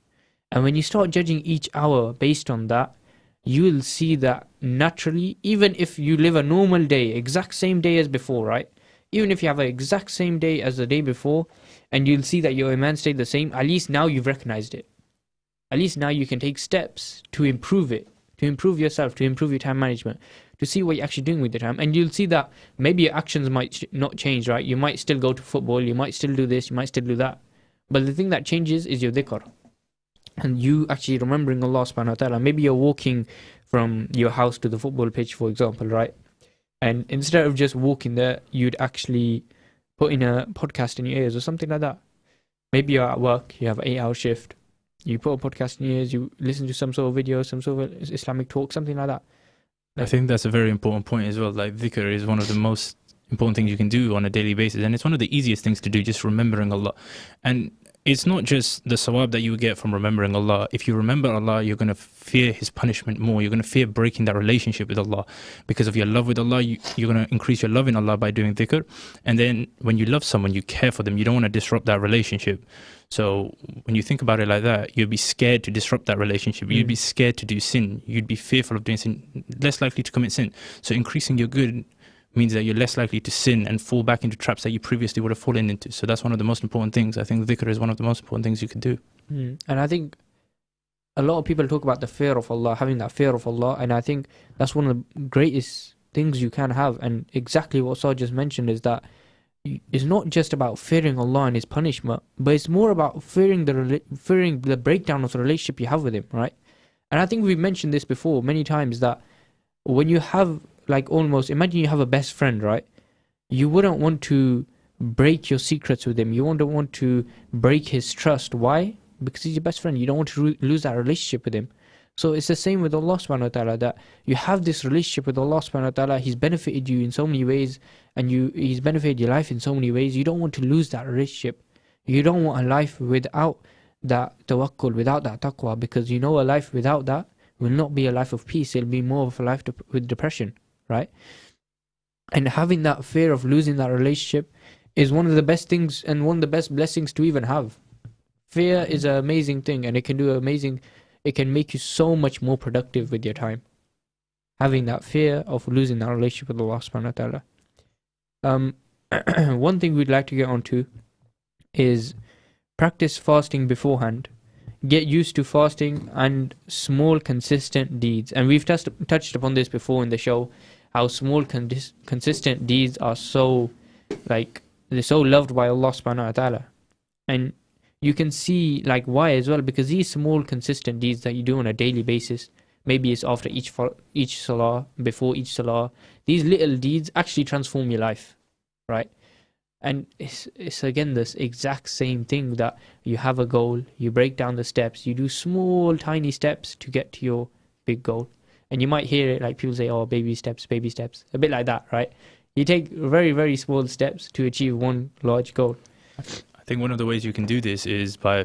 And when you start judging each hour based on that, you will see that naturally, even if you live a normal day, exact same day as before, right? Even if you have an exact same day as the day before, and you'll see that your iman stayed the same, at least now you've recognized it. At least now you can take steps to improve it, to improve yourself, to improve your time management, to see what you're actually doing with your time. And you'll see that maybe your actions might not change, right? You might still go to football, you might still do this, you might still do that. But the thing that changes is your dhikr. And you actually remembering Allah subhanahu wa ta'ala. Maybe you're walking from your house to the football pitch, for example, right? And instead of just walking there, you'd actually put in a podcast in your ears or something like that. Maybe you're at work, you have an 8-hour shift. You put a podcast in your ears, you listen to some sort of video, some sort of Islamic talk, something like that. I think that's a very important point as well. Like, dhikr is one of the most important things you can do on a daily basis, and it's one of the easiest things to do, just remembering Allah. And it's not just the sawab that you get from remembering Allah. If you remember Allah, you're going to fear His punishment more. You're going to fear breaking that relationship with Allah. Because of your love with Allah, you're going to increase your love in Allah by doing dhikr. And then when you love someone, you care for them. You don't want to disrupt that relationship. So when you think about it like that, you'd be scared to disrupt that relationship. You'd be scared to do sin. You'd be fearful of doing sin, less likely to commit sin. So increasing your good means that you're less likely to sin and fall back into traps that you previously would have fallen into. So that's one of the most important things. I think dhikr is one of the most important things you could do. And I think a lot of people talk about the fear of Allah, having that fear of Allah, and I think that's one of the greatest things you can have. And exactly what Saad just mentioned is that is not just about fearing Allah and His punishment, but it's more about fearing the breakdown of the relationship you have with Him, right? And I think we've mentioned this before many times, that when you have, like, almost, imagine you have a best friend, right? You wouldn't want to break your secrets with him. You wouldn't want to break his trust. Why? Because he's your best friend. You don't want to lose that relationship with him. So it's the same with Allah subhanahu wa ta'ala, that you have this relationship with Allah subhanahu wa ta'ala. He's benefited you in so many ways, and He's benefited your life in so many ways. You don't want to lose that relationship. You don't want a life without that tawakkul, without that taqwa, because you know a life without that will not be a life of peace. It'll be more of a life with depression, right? And having that fear of losing that relationship is one of the best things and one of the best blessings to even have. Fear is an amazing thing, and it can make you so much more productive with your time. Having that fear of losing that relationship with Allah subhanahu wa ta'ala. One thing we'd like to get onto is practice fasting beforehand. Get used to fasting and small consistent deeds. And we've touched upon this before in the show, how small consistent deeds are so, like, they're so loved by Allah subhanahu wa ta'ala. And you can see, like, why as well, because these small consistent deeds that you do on a daily basis, maybe it's after each salah, before each salah, these little deeds actually transform your life, right? And it's again this exact same thing, that you have a goal, you break down the steps, you do small tiny steps to get to your big goal. And you might hear it like people say, oh, baby steps, a bit like that, right? You take very, very small steps to achieve one large goal. I think one of the ways you can do this is by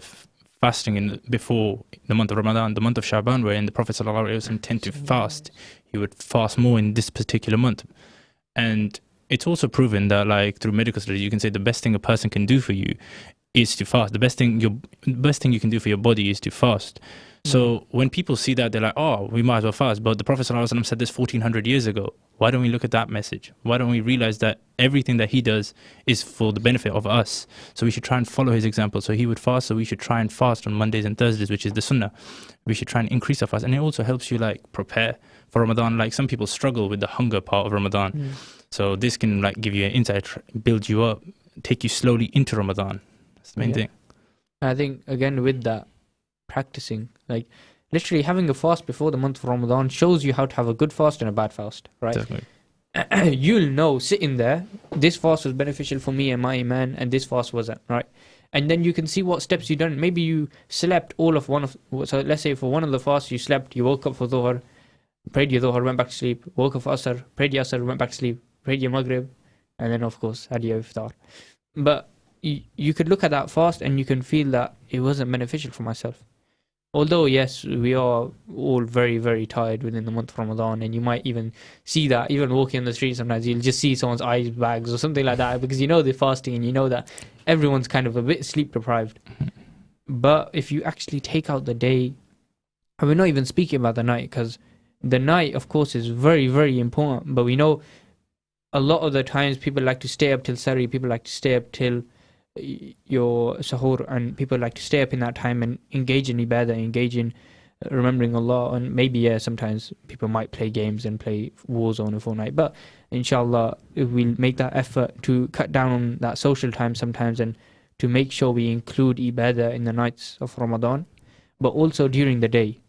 fasting before the month of Ramadan, the month of Shaban, wherein the Prophet ﷺ tend to fast. He would fast more in this particular month. And it's also proven that, like, through medical studies, you can say the best thing a person can do for you is to fast. The best thing you can do for your body is to fast. So when people see that, they're like, oh, we might as well fast. But the Prophet ﷺ said this 1400 years ago. Why don't we look at that message? Why don't we realize that everything that he does is for the benefit of us? So we should try and follow his example. So he would fast, so we should try and fast on Mondays and Thursdays, which is the sunnah. We should try and increase our fast. And it also helps you, like, prepare for Ramadan. Like, some people struggle with the hunger part of Ramadan. So this can, like, give you an insight, build you up, take you slowly into Ramadan. That's the main thing. I think, again, with that, practicing, like, literally having a fast before the month of Ramadan shows you how to have a good fast and a bad fast, right? Definitely. You'll know, sitting there, this fast was beneficial for me and my iman, and this fast wasn't, right? And then you can see what steps you done. Maybe you slept so let's say for one of the fasts you slept, you woke up for Dhuhr, prayed your Dhuhr, went back to sleep, woke up for Asr, prayed your Asr, went back to sleep, prayed your Maghrib, and then of course had your Iftar. But you could look at that fast and you can feel that it wasn't beneficial for myself. Although, yes, we are all very, very tired within the month of Ramadan, and you might even see that, even walking on the street, sometimes you'll just see someone's eye bags or something like that, because you know they're fasting and you know that everyone's kind of a bit sleep deprived. But if you actually take out the day, and we're not even speaking about the night, because the night, of course, is very, very important, but we know a lot of the times people like to stay up till Sari, people like to stay up till your sahur, and people like to stay up in that time and engage in ibadah, engage in remembering Allah. And maybe sometimes people might play games and play Warzone or Fortnite, but inshallah we'll make that effort to cut down on that social time sometimes, and to make sure we include ibadah in the nights of Ramadan, but also during the day,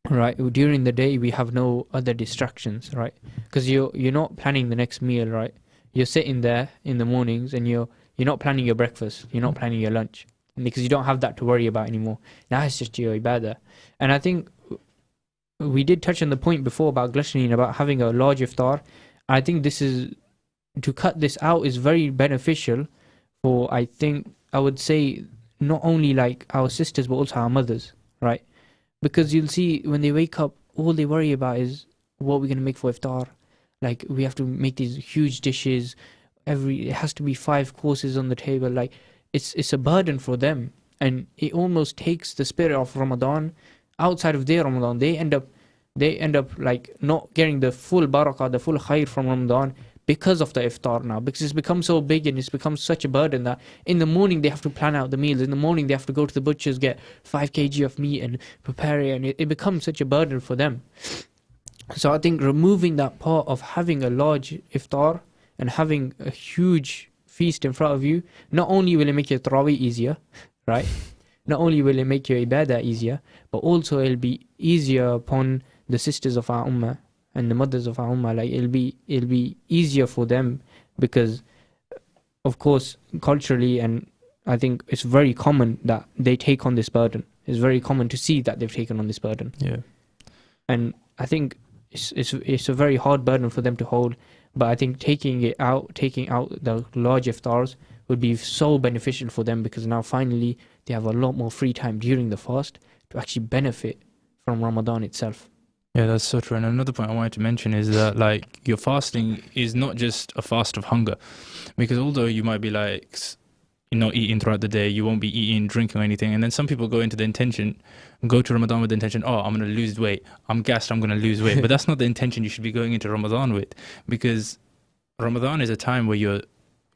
right? During the day we have no other distractions, right? Because you're not planning the next meal, right? You're sitting there in the mornings and you're not planning your breakfast, you're not planning your lunch, because you don't have that to worry about anymore. Now it's just your ibadah. And I think we did touch on the point before about gluttony and about having a large iftar. I think to cut this out is very beneficial for, I think, I would say, not only like our sisters, but also our mothers, right? Because you'll see when they wake up, all they worry about is what we're going to make for iftar. Like, we have to make these huge dishes. It has to be 5 courses on the table. Like, it's a burden for them, and it almost takes the spirit of Ramadan outside of their Ramadan. They end up like not getting the full barakah, the full khair from Ramadan because of the iftar now, because it's become so big and it's become such a burden that in the morning they have to plan out the meals. In the morning they have to go to the butcher's, get 5 kg of meat and prepare it, and it becomes such a burden for them. So I think removing that part of having a large iftar and having a huge feast in front of you, not only will it make your tarawih easier, right? Not only will it make your ibadah easier, but also it'll be easier upon the sisters of our ummah and the mothers of our ummah. Like it'll be easier for them because, of course, culturally, and I think it's very common that they take on this burden. It's very common to see that they've taken on this burden. Yeah. And I think it's a very hard burden for them to hold. But I think taking out the large iftars would be so beneficial for them, because now finally they have a lot more free time during the fast to actually benefit from Ramadan itself. Yeah, that's so true. And another point I wanted to mention is that, like, your fasting is not just a fast of hunger, because although you might be like, you're not eating throughout the day, you won't be eating, drinking or anything, and then some people go to Ramadan with the intention, oh, I'm going to lose weight, I'm gassed, I'm going to lose weight. But that's not the intention you should be going into Ramadan with, because Ramadan is a time where you're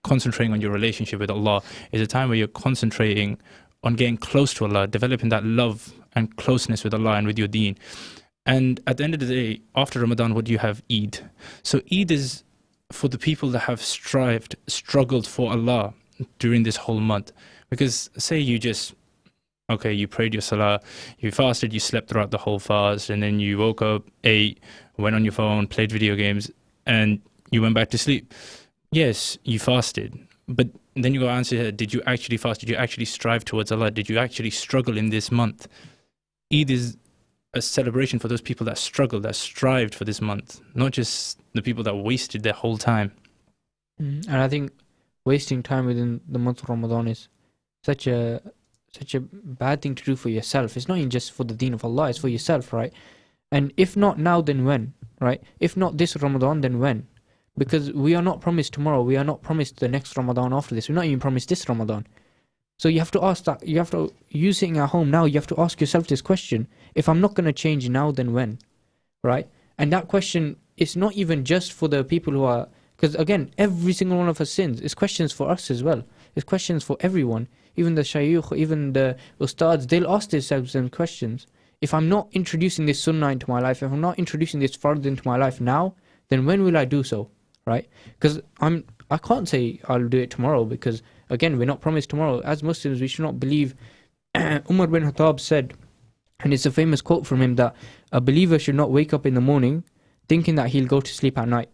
concentrating on your relationship with Allah. It's a time where you're concentrating on getting close to Allah, developing that love and closeness with Allah and with your deen. And at the end of the day, after Ramadan, what do you have? Eid. So Eid is for the people that have struggled for Allah during this whole month. Because say you prayed your salah, you fasted, you slept throughout the whole fast, and then you woke up, ate, went on your phone, played video games, and you went back to sleep. Yes, you fasted, but then you got to answer, did you actually fast? Did you actually strive towards Allah? Did you actually struggle in this month? Eid is a celebration for those people that struggled, that strived for this month, not just the people that wasted their whole time. And I think wasting time within the month of Ramadan is such a bad thing to do for yourself. It's not even just for the deen of Allah, it's for yourself, right? And if not now, then when, right? If not this Ramadan, then when? Because we are not promised tomorrow, we are not promised the next Ramadan after this, we're not even promised this Ramadan. So you have to ask that, you sitting at home now, you have to ask yourself this question: if I'm not going to change now, then when, right? And that question is not even just for the people who are, because again, every single one of us sins. It's questions for us as well. It's questions for everyone. Even the shaykh, even the ustads, they'll ask themselves some questions. If I'm not introducing this sunnah into my life, if I'm not introducing this fard into my life now, then when will I do so, right? Because I can't say I'll do it tomorrow, because again, we're not promised tomorrow. As Muslims, we should not believe. Umar bin Khattab said, and it's a famous quote from him, that a believer should not wake up in the morning thinking that he'll go to sleep at night.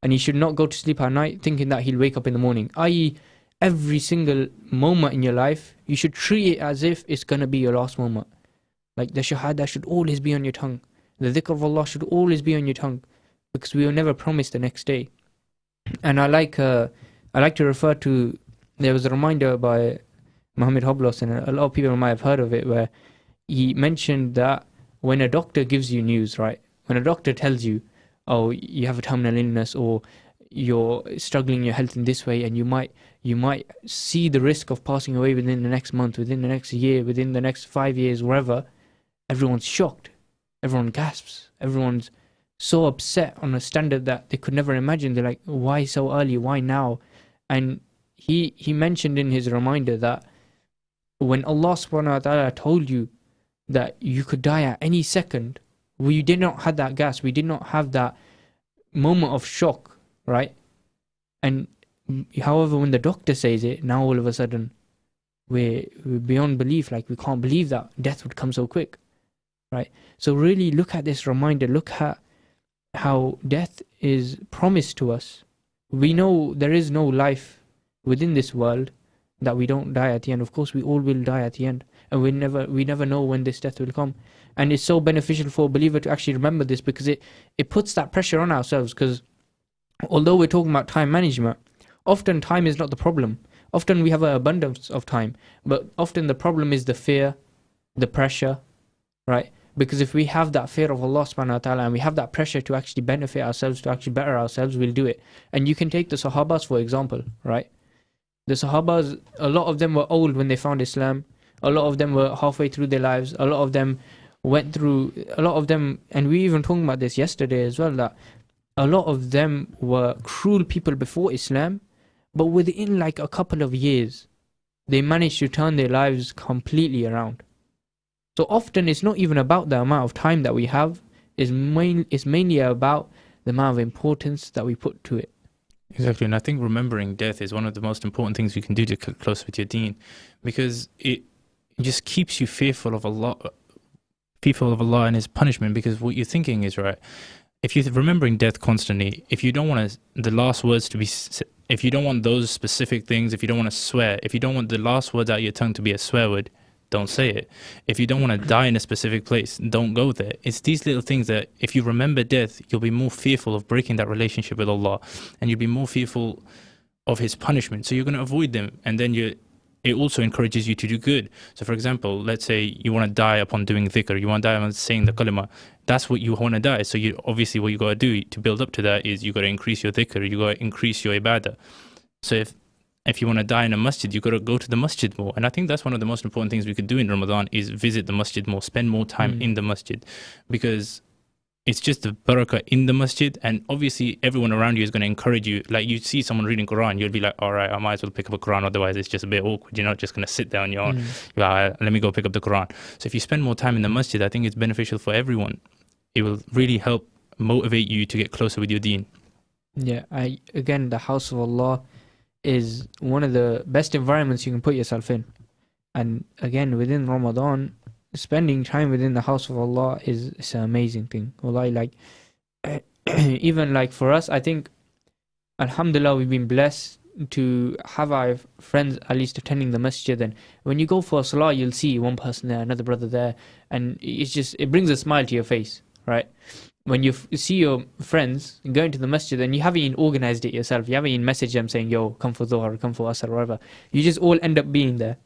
And he should not go to sleep at night thinking that he'll wake up in the morning. I.e., every single moment in your life, you should treat it as if it's going to be your last moment. Like the shahada should always be on your tongue. The dhikr of Allah should always be on your tongue, because we are never promised the next day. And I like to refer to, there was a reminder by Muhammad Hoblos, and a lot of people might have heard of it, where he mentioned that when a doctor gives you news, right? When a doctor tells you, oh, you have a terminal illness, or you're struggling your health in this way, and you might see the risk of passing away within the next month, within the next year, within the next 5 years, wherever, everyone's shocked. Everyone gasps. Everyone's so upset on a standard that they could never imagine. They're like, why so early? Why now? And he mentioned in his reminder that when Allah subhanahu wa ta'ala told you that you could die at any second, we did not have that gasp. We did not have that moment of shock, right? And however, when the doctor says it, now all of a sudden we're beyond belief. Like, we can't believe that death would come so quick, right? So really look at this reminder. Look at how death is promised to us. We know there is no life within this world that we don't die at the end. Of course, we all will die at the end, and we never know when this death will come. And it's so beneficial for a believer to actually remember this, because it puts that pressure on ourselves. Because although we're talking about time management, often time is not the problem. Often we have an abundance of time, but often the problem is the fear, the pressure, right? Because if we have that fear of Allah subhanahu wa ta'ala, and we have that pressure to actually benefit ourselves, to actually better ourselves, we'll do it. And you can take the Sahabas for example, right? The Sahabas, a lot of them were old when they found Islam. A lot of them were halfway through their lives. A lot of them and we even talking about this yesterday as well, that a lot of them were cruel people before Islam, but within like a couple of years, they managed to turn their lives completely around. So often it's not even about the amount of time that we have, it's mainly about the amount of importance that we put to it. Exactly, and I think remembering death is one of the most important things you can do to get close with your deen, because it just keeps you fearful of Allah and His punishment. Because what you're thinking is right. If you're remembering death constantly, if you don't want the last words to be, if you don't want those specific things, if you don't want to swear, if you don't want the last words out of your tongue to be a swear word, don't say it. If you don't want to die in a specific place, don't go there. It's these little things that if you remember death, you'll be more fearful of breaking that relationship with Allah, and you'll be more fearful of His punishment. So you're going to avoid them, and then it also encourages you to do good. So for example, let's say you want to die upon doing dhikr, you want to die upon saying the kalima. That's what you want to die. So you obviously what you got to do to build up to that is you got to increase your dhikr, you got to increase your ibadah. So if you want to die in a masjid, you got to go to the masjid more. And I think that's one of the most important things we could do in Ramadan is visit the masjid more, spend more time in the masjid, because it's just the barakah in the masjid. And obviously everyone around you is going to encourage you. Like you see someone reading Quran, you'll be like, all right, I might as well pick up a Quran, otherwise it's just a bit awkward. You're not just going to sit there on your own. You're like, let me go pick up the Quran. So if you spend more time in the masjid, I think it's beneficial for everyone. It will really help motivate you to get closer with your deen. Yeah, again, the house of Allah is one of the best environments you can put yourself in. And again, within Ramadan, spending time within the house of Allah is an amazing thing. Wallahi, like even like for us, I think alhamdulillah we've been blessed to have our friends at least attending the masjid. And when you go for a salah, you'll see one person there, another brother there, and it brings a smile to your face, right? When you see your friends going to the masjid and you haven't even organized it yourself, you haven't even messaged them saying, yo, come for Dhuhr, come for Asr, whatever, you just all end up being there.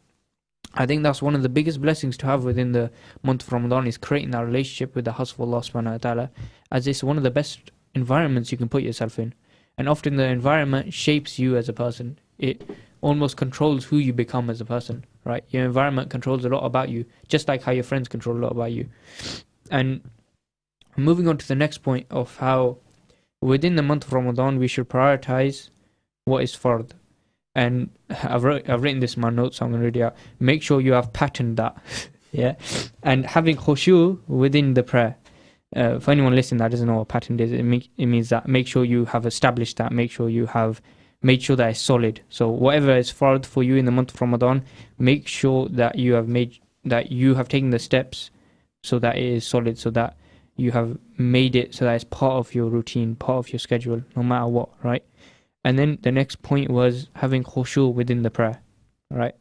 I think that's one of the biggest blessings to have within the month of Ramadan, is creating that relationship with the house of Allah subhanahu wa ta'ala, as it's one of the best environments you can put yourself in. And often the environment shapes you as a person. It almost controls who you become as a person, right? Your environment controls a lot about you, just like how your friends control a lot about you. And moving on to the next point of how within the month of Ramadan we should prioritize what is fard. And I've written this in my notes, so I'm going to read it out. Make sure you have patterned that. Yeah. And having khushu within the prayer. For anyone listening that doesn't know what patterned is, it means that make sure you have established that, make sure you have made sure that it's solid. So whatever is fard for you in the month of Ramadan, make sure that you have taken the steps so that it is solid, so that you have made it so that it's part of your routine, part of your schedule, no matter what, right? And then the next point was having khushu within the prayer, right?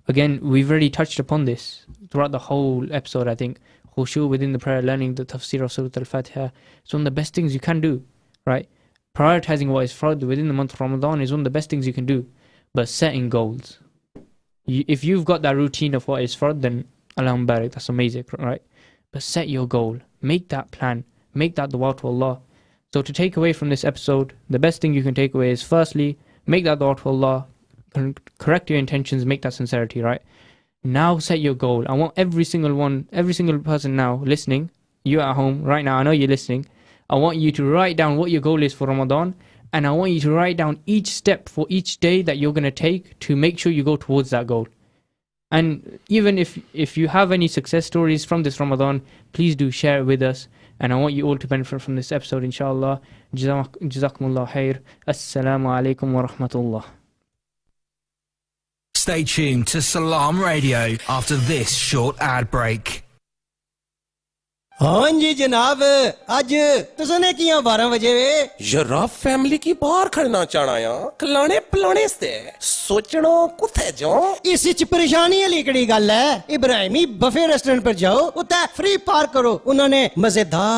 Again, we've already touched upon this throughout the whole episode, I think. Khushu within the prayer, learning the tafsir of Surah Al-Fatiha, it's one of the best things you can do, right? Prioritizing what is fard within the month of Ramadan is one of the best things you can do. But setting goals. If you've got that routine of what is fard, then Allahumma barik, that's amazing, right? But set your goal. Make that plan. Make that dua to Allah. So to take away from this episode, the best thing you can take away is firstly, make that dua to Allah, correct your intentions, make that sincerity, right? Now set your goal. I want every single person now listening, you at home right now, I know you're listening, I want you to write down what your goal is for Ramadan, and I want you to write down each step for each day that you're going to take to make sure you go towards that goal. And even if you have any success stories from this Ramadan, please do share it with us. And I want you all to benefit from this episode, inshallah. Jazakumullah khair. Assalamu alaikum wa rahmatullah. Stay tuned to Salaam Radio after this short ad break. हाँ जी जनाब, आज तुसने किया 12 बजे वे यार family की बाहर खड़ना चाहना या खिलाने पिलाने से सोचना कुथे जाओ इस च परेशानी वाली कड़ी गल है इब्राहिमी बफे रेस्टोरेंट पर जाओ उत्ते फ्री पार्क करो उन्होंने मजेदार